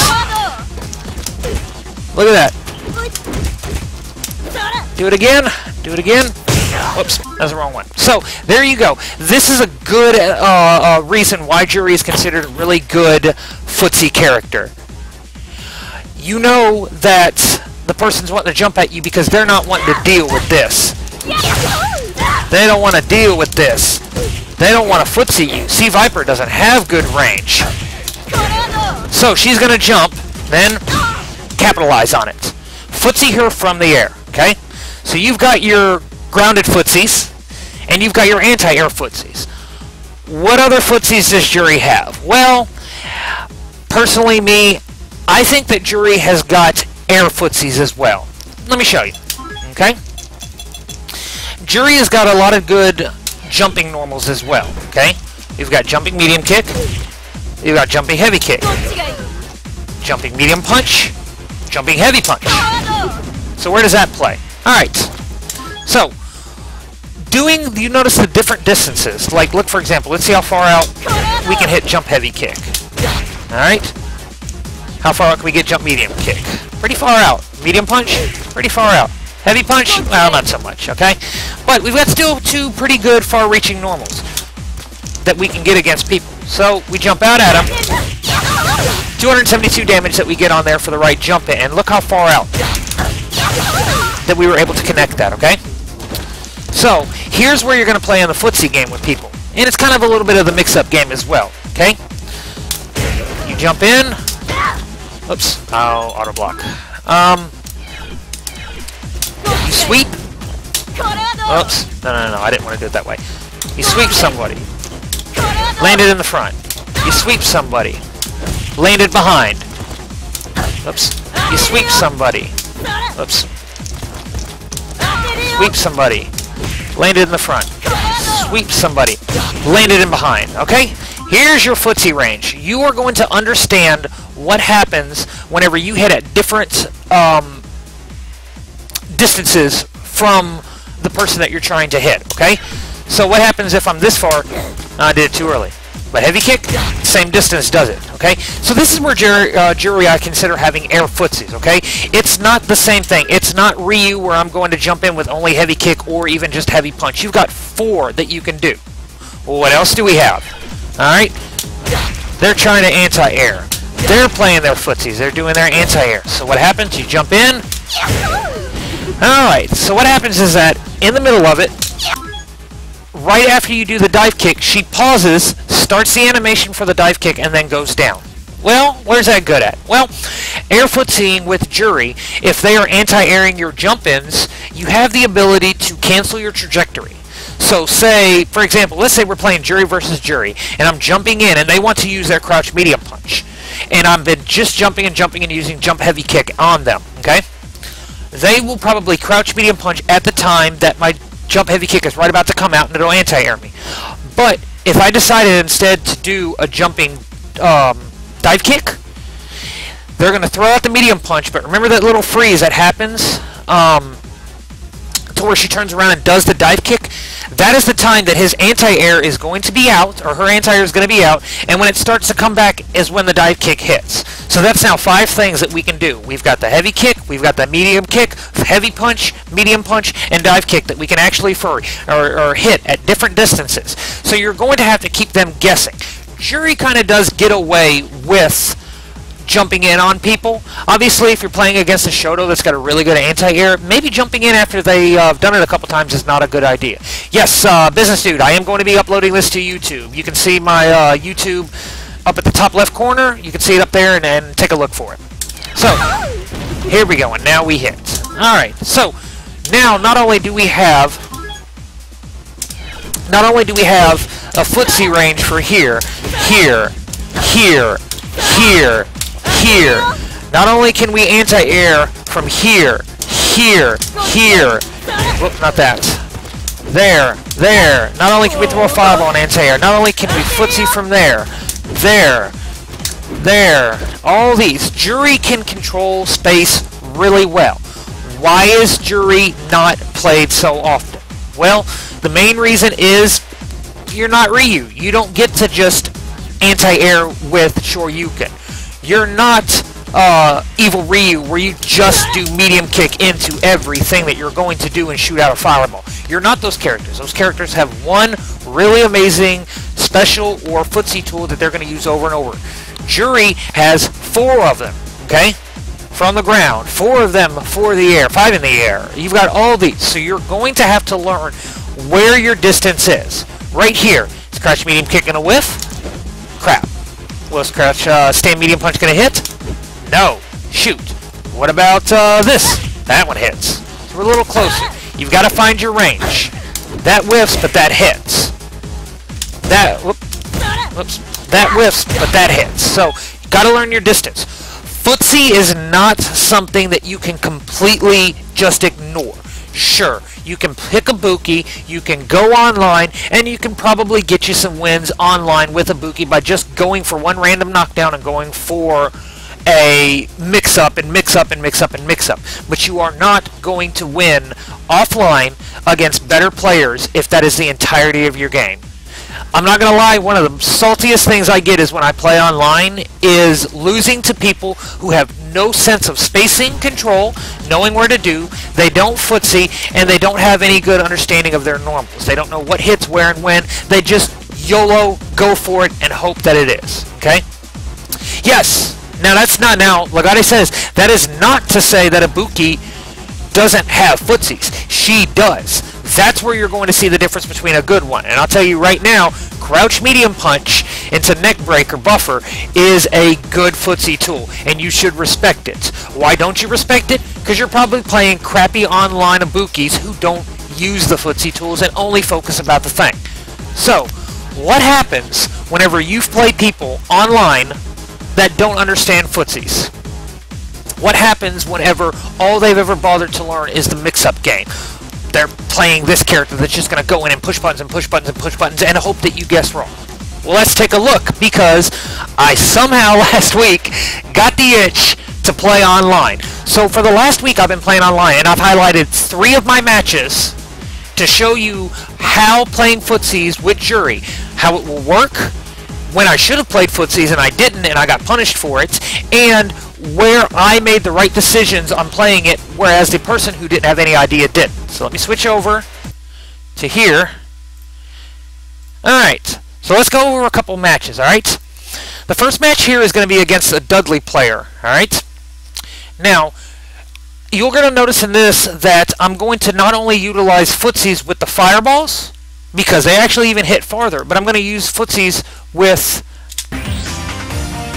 Look at that. Do it again. Do it again. Whoops, that's the wrong one. So, there you go. This is a good reason why Juri is considered a really good footsie character. You know that the person's wanting to jump at you because they're not wanting to deal with this. They don't want to deal with this. They don't want to footsie you. Sea Viper doesn't have good range. So, she's going to jump, then capitalize on it. Footsie her from the air, okay? So you've got your grounded footsies, and you've got your anti-air footsies. What other footsies does Juri have? Well, personally me, I think that Juri has got air footsies as well. Let me show you, okay? Juri has got a lot of good jumping normals as well, okay? You've got jumping medium kick, you've got jumping heavy kick, jumping medium punch, jumping heavy punch. So where does that play? Alright. So, you notice the different distances. Like, look, for example, let's see how far out we can hit jump heavy kick. Alright? How far out can we get jump medium kick? Pretty far out. Medium punch? Pretty far out. Heavy punch? Well, not so much, okay? But we've got still 2 pretty good far-reaching normals that we can get against people. So, we jump out at them. 272 damage that we get on there for the right jump in. And look how far out that we were able to connect that, okay? So, here's where you're going to play on the footsie game with people. And it's kind of a little bit of the mix-up game as well, okay? You jump in. Oops. Oh, auto block. You sweep. Oops. No, I didn't want to do it that way. You sweep somebody. Landed in the front. You sweep somebody. Landed behind. Oops. You sweep somebody. Oops. Sweep somebody. Landed in the front. Sweep somebody. Landed in behind. Okay? Here's your footsie range. You are going to understand what happens whenever you hit at different distances from the person that you're trying to hit. Okay? So what happens if I'm this far? I did it too early. But heavy kick, same distance does it, okay? So this is where Juri I consider having air footsies, okay? It's not the same thing. It's not Ryu where I'm going to jump in with only heavy kick or even just heavy punch. You've got 4 that you can do. Well, what else do we have? Alright? They're trying to anti-air. They're playing their footsies. They're doing their anti-air. So what happens? You jump in. Alright, so what happens is that in the middle of it, right after you do the dive kick, she pauses, starts the animation for the dive kick, and then goes down. Well, where's that good at? Well, air footseeing with Juri, if they are anti-airing your jump-ins, you have the ability to cancel your trajectory. So say, for example, let's say we're playing Juri versus Juri, and I'm jumping in, and they want to use their crouch medium punch. And I've been just jumping and using jump heavy kick on them, okay? They will probably crouch medium punch at the time that my jump heavy kick is right about to come out and it'll anti-air me. But if I decided instead to do a jumping dive kick, they're going to throw out the medium punch, but remember that little freeze that happens to where she turns around and does the dive kick? That is the time that his anti-air is going to be out, or her anti-air is going to be out, and when it starts to come back is when the dive kick hits. So that's now 5 things that we can do. We've got the heavy kick, we've got the medium kick, heavy punch, medium punch, and dive kick that we can actually or hit at different distances. So you're going to have to keep them guessing. Juri kind of does get away with jumping in on people. Obviously, if you're playing against a Shoto that's got a really good anti-air, maybe jumping in after they've done it a couple times is not a good idea. Yes, Business Dude, I am going to be uploading this to YouTube. You can see my YouTube up at the top left corner. You can see it up there and take a look for it. So, here we go, and now we hit. Alright, so, now not only do we have a footsie range for here, here, not only can we anti-air from here, whoop, not that, there, not only can we throw a fireball on anti-air, not only can we footsie from there, all these. Juri can control space really well. Why is Juri not played so often? Well, the main reason is you're not Ryu. You don't get to just anti-air with Shoryuken. You're not Evil Ryu where you just do medium kick into everything that you're going to do and shoot out a fireball. You're not those characters. Those characters have one really amazing special or footsie tool that they're going to use over and over. Juri has 4 of them, okay? From the ground, 4 of them for the air, 5 in the air. You've got all these, so you're going to have to learn where your distance is. Right here, is crouch medium kick gonna whiff? Crap. Was crouch stand medium punch gonna hit? No. Shoot. What about this? That one hits. So we're a little closer. You've got to find your range. That whiffs, but that hits. That whiffs, but that hits. So you got to learn your distance. Footsie is not something that you can completely just ignore. Sure, you can pick a Buki, you can go online, and you can probably get you some wins online with a Buki by just going for one random knockdown and going for a mix-up and mix-up and mix-up and mix-up. But you are not going to win offline against better players if that is the entirety of your game. I'm not going to lie, one of the saltiest things I get is when I play online is losing to people who have no sense of spacing control, knowing where to do, they don't footsie, and they don't have any good understanding of their normals. They don't know what hits where and when. They just YOLO, go for it, and hope that it is. Okay? Yes. Now that's not, now, Legate says, that is not to say that Ibuki doesn't have footsies. She does. That's where you're going to see the difference between a good one. And I'll tell you right now, crouch medium punch into neck break or buffer is a good footsie tool, and you should respect it. Why don't you respect it? Because you're probably playing crappy online Ibukis who don't use the footsie tools and only focus about the thing. So, what happens whenever you've played people online that don't understand footsies? What happens whenever all they've ever bothered to learn is the mix-up game? They're playing this character that's just going to go in and push buttons and push buttons and push buttons and hope that you guess wrong. Well, let's take a look, because I somehow last week got the itch to play online. So for the last week I've been playing online, and I've highlighted 3 of my matches to show you how playing footsies with Juri, how it will work, when I should have played footsies and I didn't and I got punished for it, and where I made the right decisions on playing it, whereas the person who didn't have any idea didn't. So let me switch over to here. Alright, so let's go over a couple matches, alright? The first match here is going to be against a Dudley player, alright? Now, you're going to notice in this that I'm going to not only utilize footsies with the fireballs, because they actually even hit farther, but I'm going to use footsies with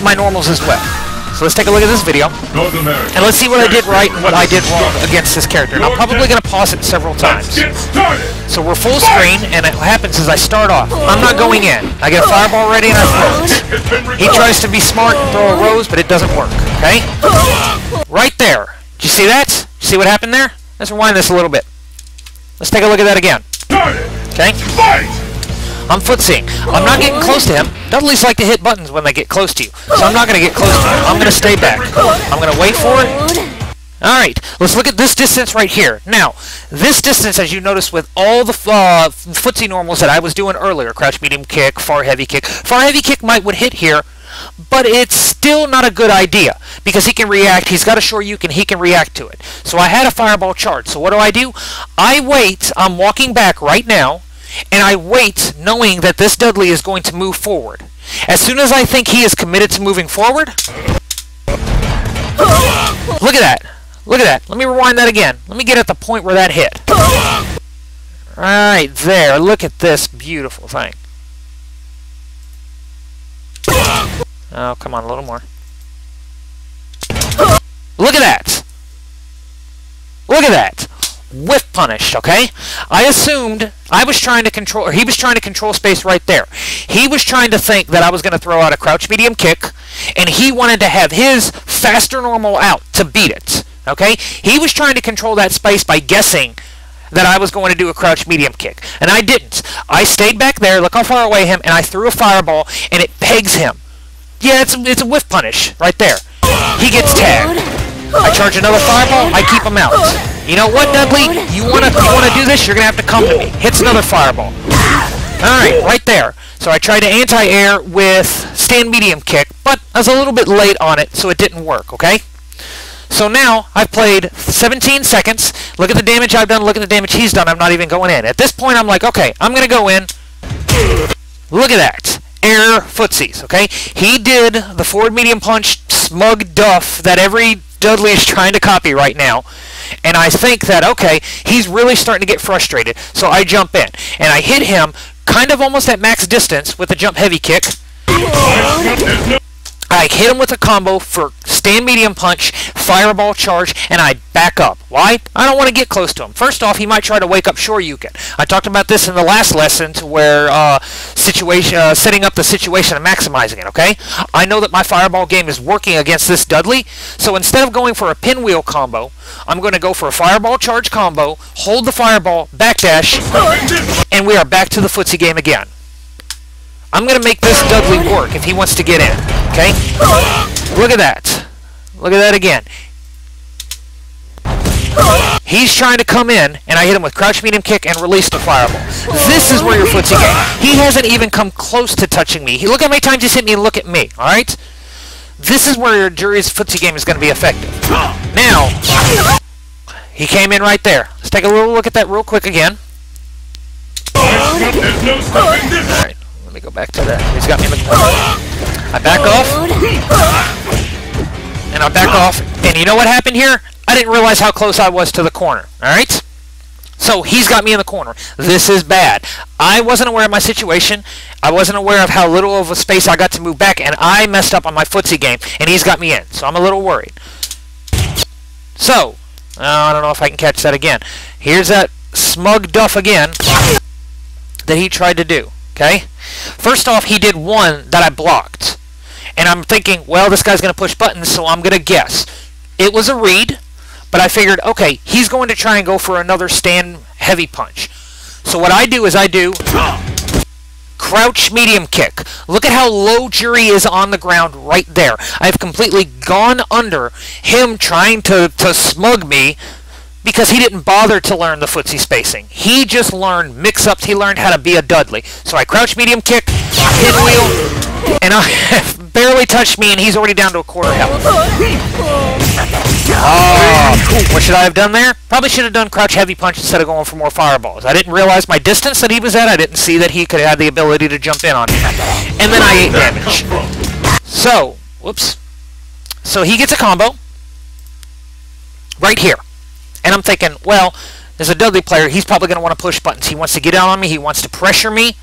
my normals as well. So let's take a look at this video, and let's see what I did right and what I did wrong against this character. And I'm probably going to pause it several times. So we're full screen, and what happens is I start off. I'm not going in. I get a fireball ready and I throw it. He tries to be smart and throw a rose, but it doesn't work, okay? Right there. Did you see that? See what happened there? Let's rewind this a little bit. Let's take a look at that again. Okay? I'm footseeing. I'm not getting close to him. Dudleys like to hit buttons when they get close to you, so I'm not going to get close to him. I'm going to stay back. I'm going to wait for it. Alright, let's look at this distance right here. Now, this distance, as you notice with all the footsie normals that I was doing earlier, crouch medium kick, far heavy kick might would hit here, but it's still not a good idea, because he can react, he's got a Shoryuken, he can react to it. So I had a fireball charge, so what do? I wait, I'm walking back right now, and I wait knowing that this Dudley is going to move forward. As soon as I think he is committed to moving forward, look at that. Look at that. Let me rewind that again. Let me get at the point where that hit. Right there. Look at this beautiful thing. Oh, come on, a little more. Look at that. Look at that. Whiff punished, okay? I assumed I was trying to control, or he was trying to control space right there. He was trying to think that I was going to throw out a crouch medium kick, and he wanted to have his faster normal out to beat it, okay? He was trying to control that space by guessing that I was going to do a crouch medium kick, and I didn't. I stayed back there, look how far away I am, and I threw a fireball, and it pegs him. Yeah, it's a whiff punish right there. He gets tagged. I charge another fireball, I keep him out. You know what, Dudley? You wanna do this? You're gonna have to come to me. Hits another fireball. Alright, right there. So I tried to anti-air with stand medium kick, but I was a little bit late on it, so it didn't work, okay? So now, I've played 17 seconds. Look at the damage I've done, look at the damage he's done, I'm not even going in. At this point, I'm like, okay, I'm gonna go in. Look at that. Air footsies, okay? He did the forward medium punch smug duff that every Dudley is trying to copy right now, and I think that, okay, he's really starting to get frustrated, so I jump in, and I hit him kind of almost at max distance with a jump heavy kick. I hit him with a combo for stand medium punch, fireball charge, and I back up. Why? I don't want to get close to him. First off, he might try to wake up Shoryuken. I talked about this in the last lesson to where setting up the situation and maximizing it, okay? I know that my fireball game is working against this Dudley, so instead of going for a pinwheel combo, I'm going to go for a fireball charge combo, hold the fireball, backdash, and we are back to the footsie game again. I'm going to make this Dudley work if he wants to get in, okay? Look at that. Look at that again. He's trying to come in, and I hit him with crouch medium kick and release the fireball. This is where your footsie game. He hasn't even come close to touching me. Look how many times he's hit me and look at me, alright? This is where your Juri's footsie game is going to be effective. Now, he came in right there. Let's take a little look at that real quick again. Alright, let me go back to that. He's got me in the corner. I back off. And I back off. And you know what happened here? I didn't realize how close I was to the corner. Alright? So he's got me in the corner. This is bad. I wasn't aware of my situation. I wasn't aware of how little of a space I got to move back, and I messed up on my footsie game, and he's got me in. So I'm a little worried. So, I don't know if I can catch that again. Here's that smug duff again that he tried to do. Okay? First off, he did one that I blocked. And I'm thinking, well, this guy's going to push buttons, so I'm going to guess. It was a read. But I figured, okay, he's going to try and go for another stand heavy punch. So what I do is I do crouch medium kick. Look at how low Juri is on the ground right there. I've completely gone under him trying to smug me because he didn't bother to learn the footsie spacing. He just learned mix-ups. He learned how to be a Dudley. So I crouch medium kick, pinwheel, and I barely touched me, and he's already down to a quarter health. Oh, what should I have done there? Probably should have done crouch heavy punch instead of going for more fireballs. I didn't realize my distance that he was at. I didn't see that he could have the ability to jump in on me. And then I ate damage. So, whoops. So he gets a combo right here. And I'm thinking, well, as a Dudley player, he's probably going to want to push buttons. He wants to get out on me. He wants to pressure me.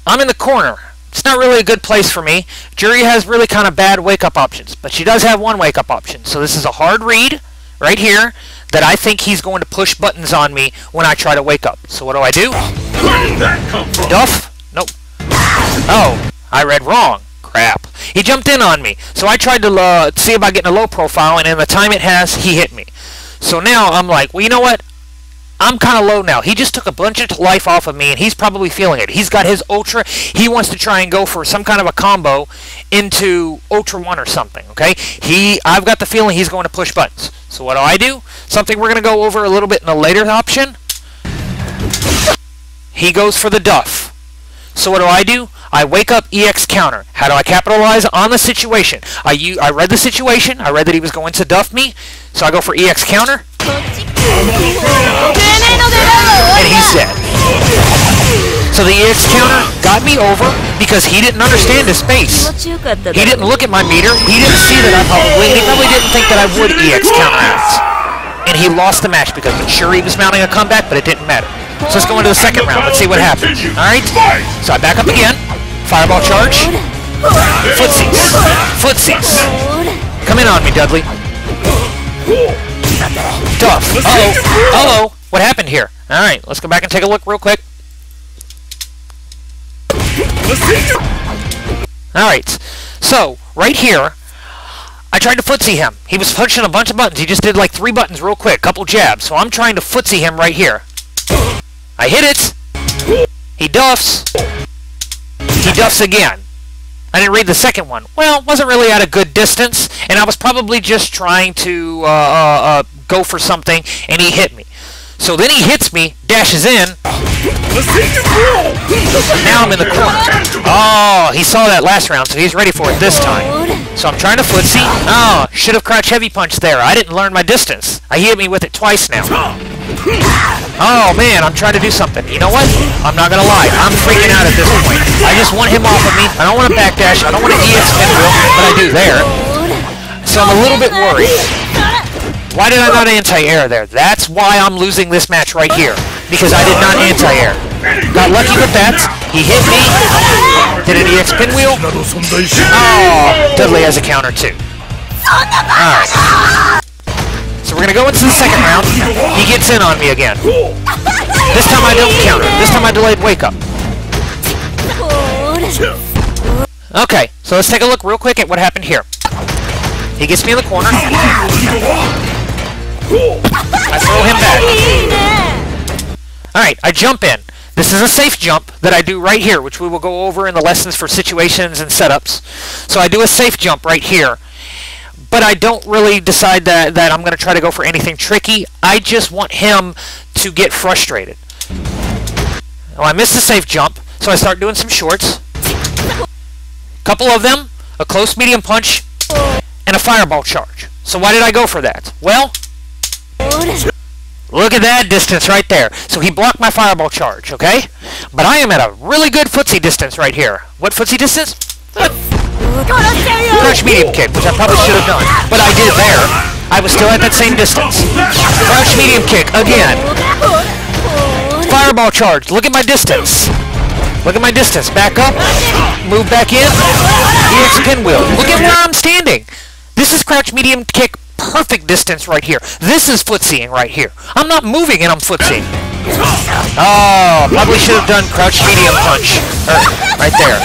I'm in the corner. It's not really a good place for me. Juri has really kind of bad wake-up options, but she does have one wake-up option. So this is a hard read right here that I think he's going to push buttons on me when I try to wake up. So what do I do? Where did that come from? Duff? Nope. Oh, I read wrong. Crap. He jumped in on me. So I tried to see about getting a low profile, and in the time it has, he hit me. So now I'm like, well, you know what? I'm kind of low now. He just took a bunch of life off of me, and he's probably feeling it. He's got his Ultra. He wants to try and go for some kind of a combo into Ultra 1 or something, okay? I've got the feeling he's going to push buttons. So what do? Something we're going to go over a little bit in a later option. He goes for the Duff. So what do? I wake up EX counter. How do I capitalize on the situation? I read the situation. I read that he was going to Duff me. So I go for EX counter. And he's dead. So the EX counter got me over because he didn't understand the space. He didn't look at my meter. He didn't see that he probably didn't think that I would EX counter out. And he lost the match because Juri was mounting a comeback, but it didn't matter. So let's go into the second round. Let's see what happens. Alright? So I back up again. Fireball charge. Footsies. Footsies. Come in on me, Dudley. Duff. Uh-oh. Uh-oh. What happened here? Alright, let's go back and take a look real quick. Alright, so, right here, I tried to footsie him. He was pushing a bunch of buttons. He just did like 3 buttons real quick, couple jabs. So I'm trying to footsie him right here. I hit it. He duffs. He duffs again. I didn't read the second one. Well, wasn't really at a good distance, and I was probably just trying to go for something, and he hit me. So then he hits me, dashes in. Now I'm in the corner. Oh, he saw that last round, so he's ready for it this time. So I'm trying to footsie. Oh, should have crouch heavy punch there. I didn't learn my distance. He hit me with it twice now. Oh man, I'm trying to do something. You know what? I'm not gonna lie. I'm freaking out at this point. I just want him off of me. I don't want to backdash. I don't want to EX pinwheel, but I do there. So I'm a little bit worried. Why did I not anti-air there? That's why I'm losing this match right here. Because I did not anti-air. Got lucky with that. He hit me. Did an EX pinwheel. Oh, Dudley has a counter too. Alright. So we're going to go into the second round. He gets in on me again. This time I don't counter. This time I delayed wake up. Okay, so let's take a look real quick at what happened here. He gets me in the corner. I throw him back. Alright, I jump in. This is a safe jump that I do right here, which we will go over in the lessons for situations and setups. So I do a safe jump right here. but I don't really decide that I'm going to try to go for anything tricky. I just want him to get frustrated. Well, I missed the safe jump, so I start doing some shorts. Couple of them, a close medium punch, and a fireball charge. So why did I go for that? Well, look at that distance right there. So he blocked my fireball charge, okay? But I am at a really good footsie distance right here. What footsie distance? Crouch medium kick, which I probably should have done. But I did there. I was still at that same distance. Crouch medium kick, again. Fireball charge. Look at my distance. Look at my distance. Back up. Move back in. Here's a pinwheel. Look at where I'm standing. This is crouch medium kick. Perfect distance right here. This is footseeing right here. I'm not moving and I'm footseeing. Oh, probably should have done crouch medium punch. Right there.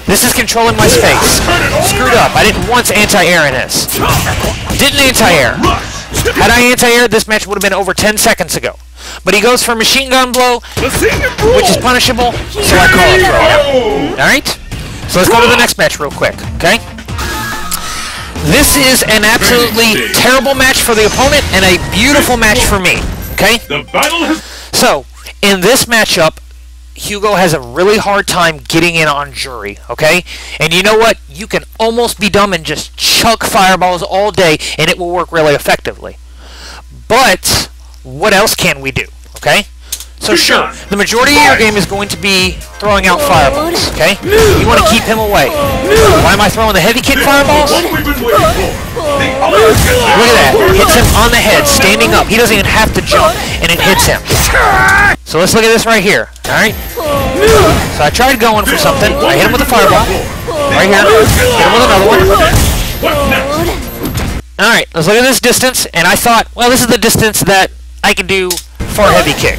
This is controlling my space. Screwed up. I didn't once anti-air in this. Didn't anti-air. Had I anti-aired, this match would have been over 10 seconds ago. But he goes for machine gun blow, which is punishable, so I call it throw. Alright? So let's go to the next match real quick, okay? This is an absolutely terrible match for the opponent and a beautiful match for me, okay? So, in this matchup, Hugo has a really hard time getting in on Juri, okay? And you know what? You can almost be dumb and just chuck fireballs all day and it will work really effectively. But what else can we do, okay? So sure, the majority of your game is going to be throwing out fireballs, okay? You want to keep him away. Why am I throwing the heavy kick fireballs? Look at that. Hits him on the head, standing up. He doesn't even have to jump, and it hits him. So let's look at this right here, alright? So I tried going for something. I hit him with a fireball. Right here. Hit him with another one. Alright, let's look at this distance, and I thought, well, this is the distance that I can do for a heavy kick.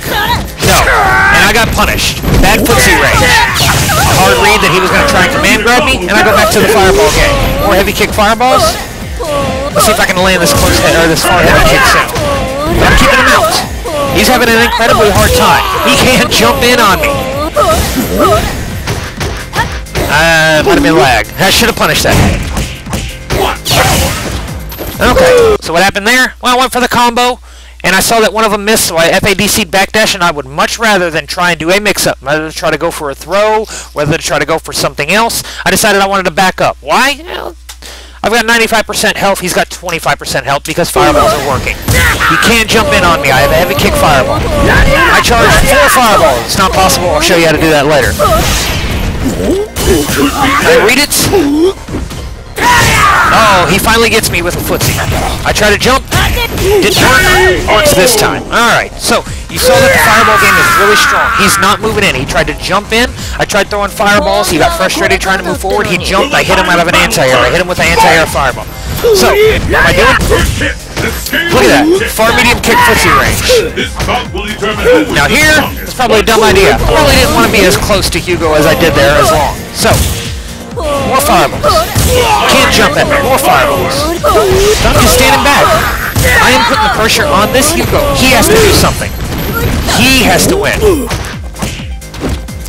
No. And I got punished. Bad footsie range. A hard read that he was going to try and command grab me, and I go back to the fireball game. More heavy kick fireballs. Let's see if I can land this close head or this far heavy kick soon. But I'm keeping him out. He's having an incredibly hard time. He can't jump in on me. Might have been lag. I should have punished that. Okay. So what happened there? Well, I went for the combo. And I saw that one of them missed, so I FADC'd backdash, and I would much rather than try and do a mix-up, whether to try to go for a throw, whether to try to go for something else, I decided I wanted to back up. Why? Well, I've got 95% health, he's got 25% health, because fireballs are working. He can't jump in on me, I have a heavy kick fireball. I charge 4 fireballs. It's not possible, I'll show you how to do that later. I read it. Oh, he finally gets me with a footsie. I try to jump. Didn't work. Works this time. Alright, so you saw that the fireball game is really strong. He's not moving in. He tried to jump in. I tried throwing fireballs. He got frustrated trying to move forward. He jumped. I hit him out of an anti-air. I hit him with an anti-air fireball. So, what am I doing? Look at that. Far medium kick footsie range. Now here, it's probably a dumb idea. I really didn't want to be as close to Hugo as I did there as long. So, more fireballs. Can't jump at me. More fireballs. I'm just standing back. I am putting the pressure on this Hugo. He has to do something. He has to win.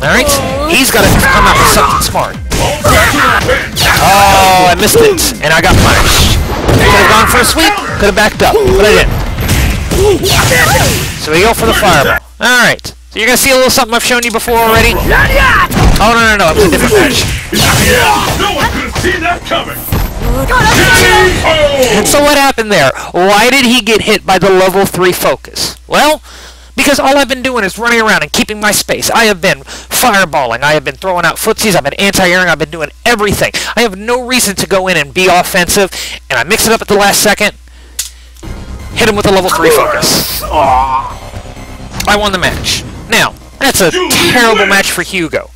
Alright? He's got to come out with something smart. Oh, I missed it. And I got punished. Could have gone for a sweep. Could have backed up. But I didn't. So we go for the fireball. Alright. So you're going to see a little something I've shown you before already? Oh, no. It was a different match. No one could have seen that coming. And so what happened there? Why did he get hit by the level 3 focus? Well, because all I've been doing is running around and keeping my space. I have been fireballing. I have been throwing out footsies. I've been anti-airing. I've been doing everything. I have no reason to go in and be offensive. And I mix it up at the last second. Hit him with a level 3 focus. I won the match. Now, that's a terrible match for Hugo.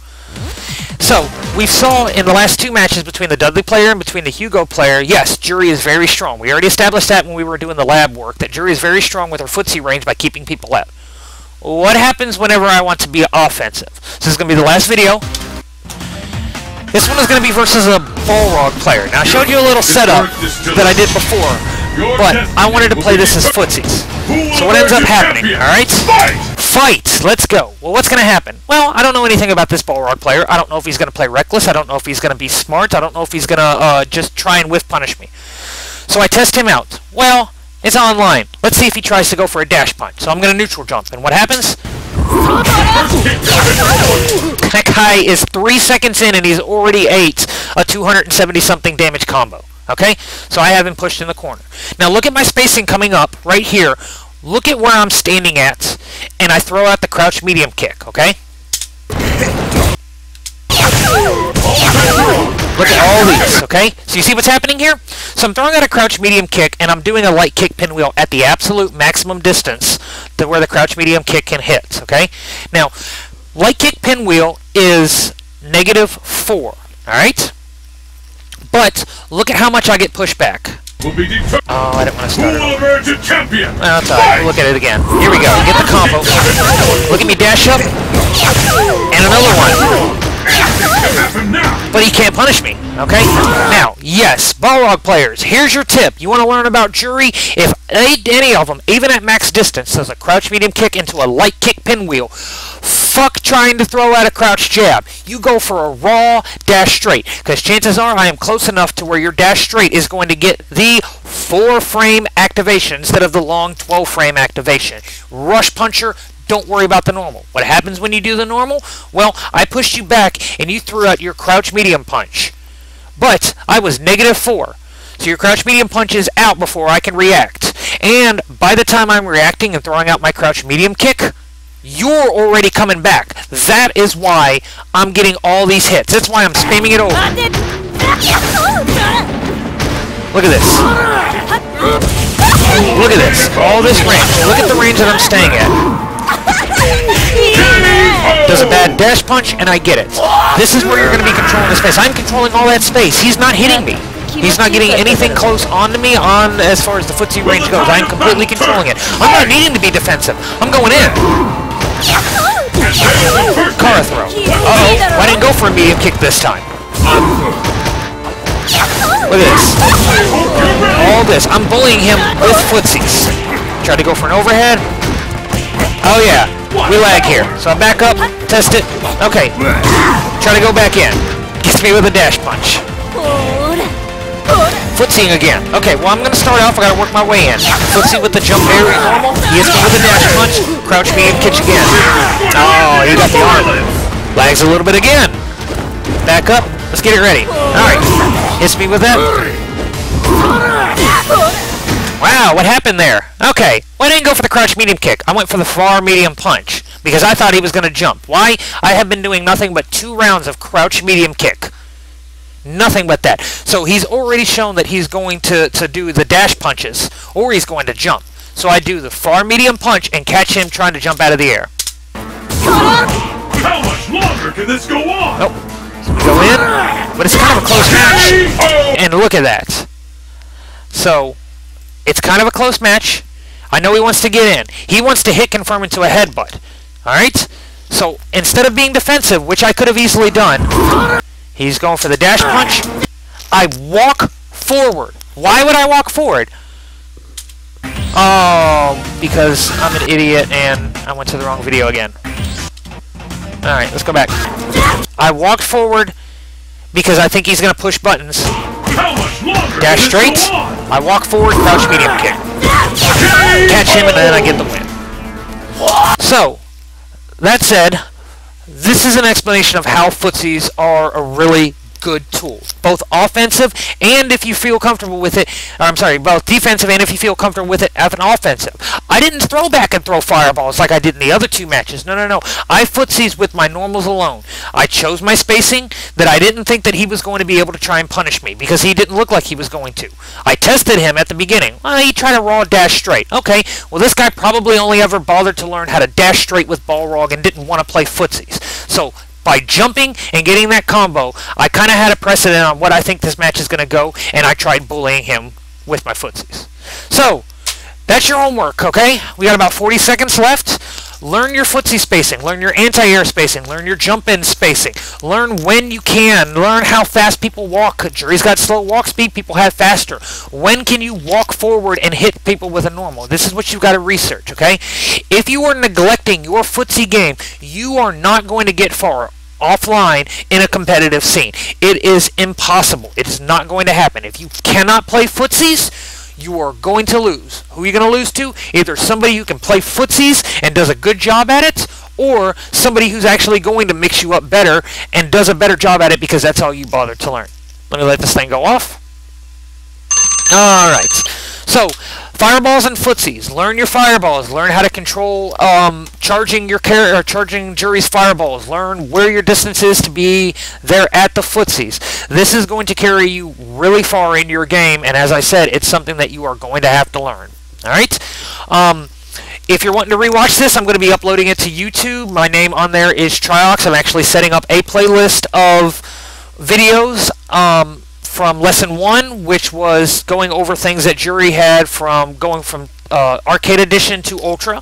So, we saw in the last 2 matches between the Dudley player and between the Hugo player, yes, Juri is very strong. We already established that when we were doing the lab work, that Juri is very strong with her footsie range by keeping people out. What happens whenever I want to be offensive? So this is going to be the last video. This one is going to be versus a Balrog player. Now, I showed you a little setup that I did before, but I wanted to play this as footsies. So what ends up happening, alright? Fight! Let's go. Well, what's going to happen? Well, I don't know anything about this Balrog player. I don't know if he's going to play reckless. I don't know if he's going to be smart. I don't know if he's going to just try and whiff punish me. So I test him out. Well, it's online. Let's see if he tries to go for a dash punch. So I'm going to neutral jump. And what happens? That guy is 3 seconds in and he's already ate a 270-something damage combo. Okay? So I have him pushed in the corner. Now look at my spacing coming up right here. Look at where I'm standing at, and I throw out the crouch medium kick, okay? Look at all these, okay? So you see what's happening here? So I'm throwing out a crouch medium kick, and I'm doing a light kick pinwheel at the absolute maximum distance to where the crouch medium kick can hit, okay? Now, light kick pinwheel is -4, alright? But look at how much I get pushed back. Will be Oh, I didn't want to start it. Who will emerge a champion? That's all right. Look at it again. Here we go. Get the combo. Look at me dash up. And another one. But he can't punish me. Okay? Now, yes, Balrog players, here's your tip. You want to learn about Juri? If any of them, even at max distance, does a crouch medium kick into a light kick pinwheel, fuck trying to throw out a crouch jab. You go for a raw dash straight, because chances are I am close enough to where your dash straight is going to get the 4-frame activation instead of the long 12-frame activation. Rush puncher, don't worry about the normal. What happens when you do the normal? Well, I pushed you back and you threw out your crouch medium punch. But I was -4. So your crouch medium punch is out before I can react. And by the time I'm reacting and throwing out my crouch medium kick, you're already coming back. That is why I'm getting all these hits. That's why I'm spamming it over. Look at this. Look at this. All this range. Look at the range that I'm staying at. Does a bad dash punch, and I get it. This is where you're going to be controlling the space. I'm controlling all that space. He's not hitting me. He's not getting anything close onto me as far as the footsie range goes. I'm completely controlling it. I'm not needing to be defensive. I'm going in. Car throw. Uh-oh. Why didn't go for a medium kick this time? Look at this. All this. I'm bullying him with footsies. Tried to go for an overhead. Oh yeah. We lag here. So I back up, test it. Okay. Try to go back in. Gets me with a dash punch. Footsie again. Okay, well I'm going to start off. I got to work my way in. Footsie with the jump very normal. He hits me with a dash punch. Crouch medium kick again. Oh, he got the arm. Lags a little bit again. Back up. Let's get it ready. Alright. Hits me with that. Wow, what happened there? Okay. Well, I didn't go for the crouch medium kick. I went for the far medium punch because I thought he was going to jump. Why? I have been doing nothing but 2 rounds of crouch medium kick. Nothing but that. So he's already shown that he's going to do the dash punches, or he's going to jump. So I do the far medium punch and catch him trying to jump out of the air. How much longer can this go on? Oh, so we go in, but it's kind of a close match. And look at that. So it's kind of a close match. I know he wants to get in. He wants to hit confirm into a headbutt. Alright? So instead of being defensive, which I could have easily done, he's going for the dash punch. I walk forward. Why would I walk forward? Oh, because I'm an idiot and I went to the wrong video again. Alright, let's go back. I walked forward because I think he's going to push buttons. Dash straight. I walk forward, crouch medium kick. Catch him and then I get the win. So, that said, this is an explanation of how footsies are a really good tool. Both offensive and if you feel comfortable with it, both defensive and if you feel comfortable with it as an offensive. I didn't throw back and throw fireballs like I did in the other 2 matches. No. I footsies with my normals alone. I chose my spacing that I didn't think that he was going to be able to try and punish me because he didn't look like he was going to. I tested him at the beginning. Well, he tried a raw dash straight. Okay, well this guy probably only ever bothered to learn how to dash straight with Balrog and didn't want to play footsies. So by jumping and getting that combo, I kind of had a precedent on what I think this match is going to go, and I tried bullying him with my footsies. So, that's your homework, okay? We got about 40 seconds left. Learn your footsie spacing, learn your anti-air spacing, learn your jump-in spacing, learn when you can, learn how fast people walk. Jury's got slow walk speed, people have faster. When can you walk forward and hit people with a normal? This is what you've got to research, okay? If you are neglecting your footsie game, you are not going to get far offline in a competitive scene. It is impossible. It is not going to happen. If you cannot play footsies, you are going to lose. Who are you going to lose to? Either somebody who can play footsies and does a good job at it, or somebody who's actually going to mix you up better and does a better job at it because that's all you bothered to learn. Let me let this thing go off. Alright, so fireballs and footsies. Learn your fireballs. Learn how to control charging your charging Jury's fireballs. Learn where your distance is to be there at the footsies. This is going to carry you really far in your game, and as I said, it's something that you are going to have to learn. Alright? If you're wanting to rewatch this, I'm going to be uploading it to YouTube. My name on there is Triox. I'm actually setting up a playlist of videos from Lesson 1, which was going over things that Jury had from going from Arcade Edition to Ultra.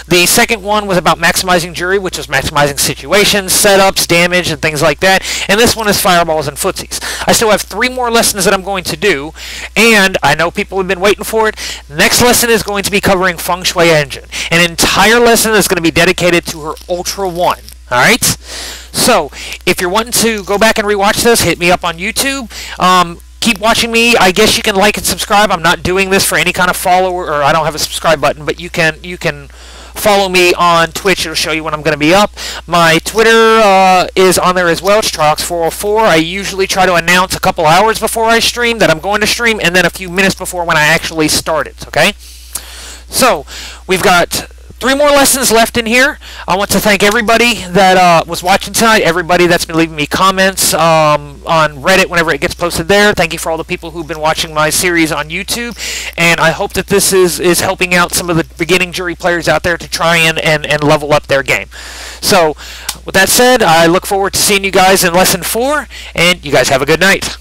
The second one was about maximizing Jury, which was maximizing situations, setups, damage, and things like that. And this one is fireballs and footsies. I still have 3 more lessons that I'm going to do, and I know people have been waiting for it. Next lesson is going to be covering Feng Shui Engine. An entire lesson is going to be dedicated to her Ultra 1. Alright? So, if you're wanting to go back and rewatch this, hit me up on YouTube. Keep watching me. I guess you can like and subscribe. I'm not doing this for any kind of follower, or I don't have a subscribe button, but you can follow me on Twitch. It'll show you when I'm going to be up. My Twitter is on there as well. It's Triox404. I usually try to announce a couple hours before I stream that I'm going to stream, and then a few minutes before when I actually start it, okay? So, we've got 3 more lessons left in here. I want to thank everybody that was watching tonight, everybody that's been leaving me comments on Reddit whenever it gets posted there. Thank you for all the people who've been watching my series on YouTube, and I hope that this is helping out some of the beginning Jury players out there to try and level up their game. So, with that said, I look forward to seeing you guys in Lesson 4, and you guys have a good night.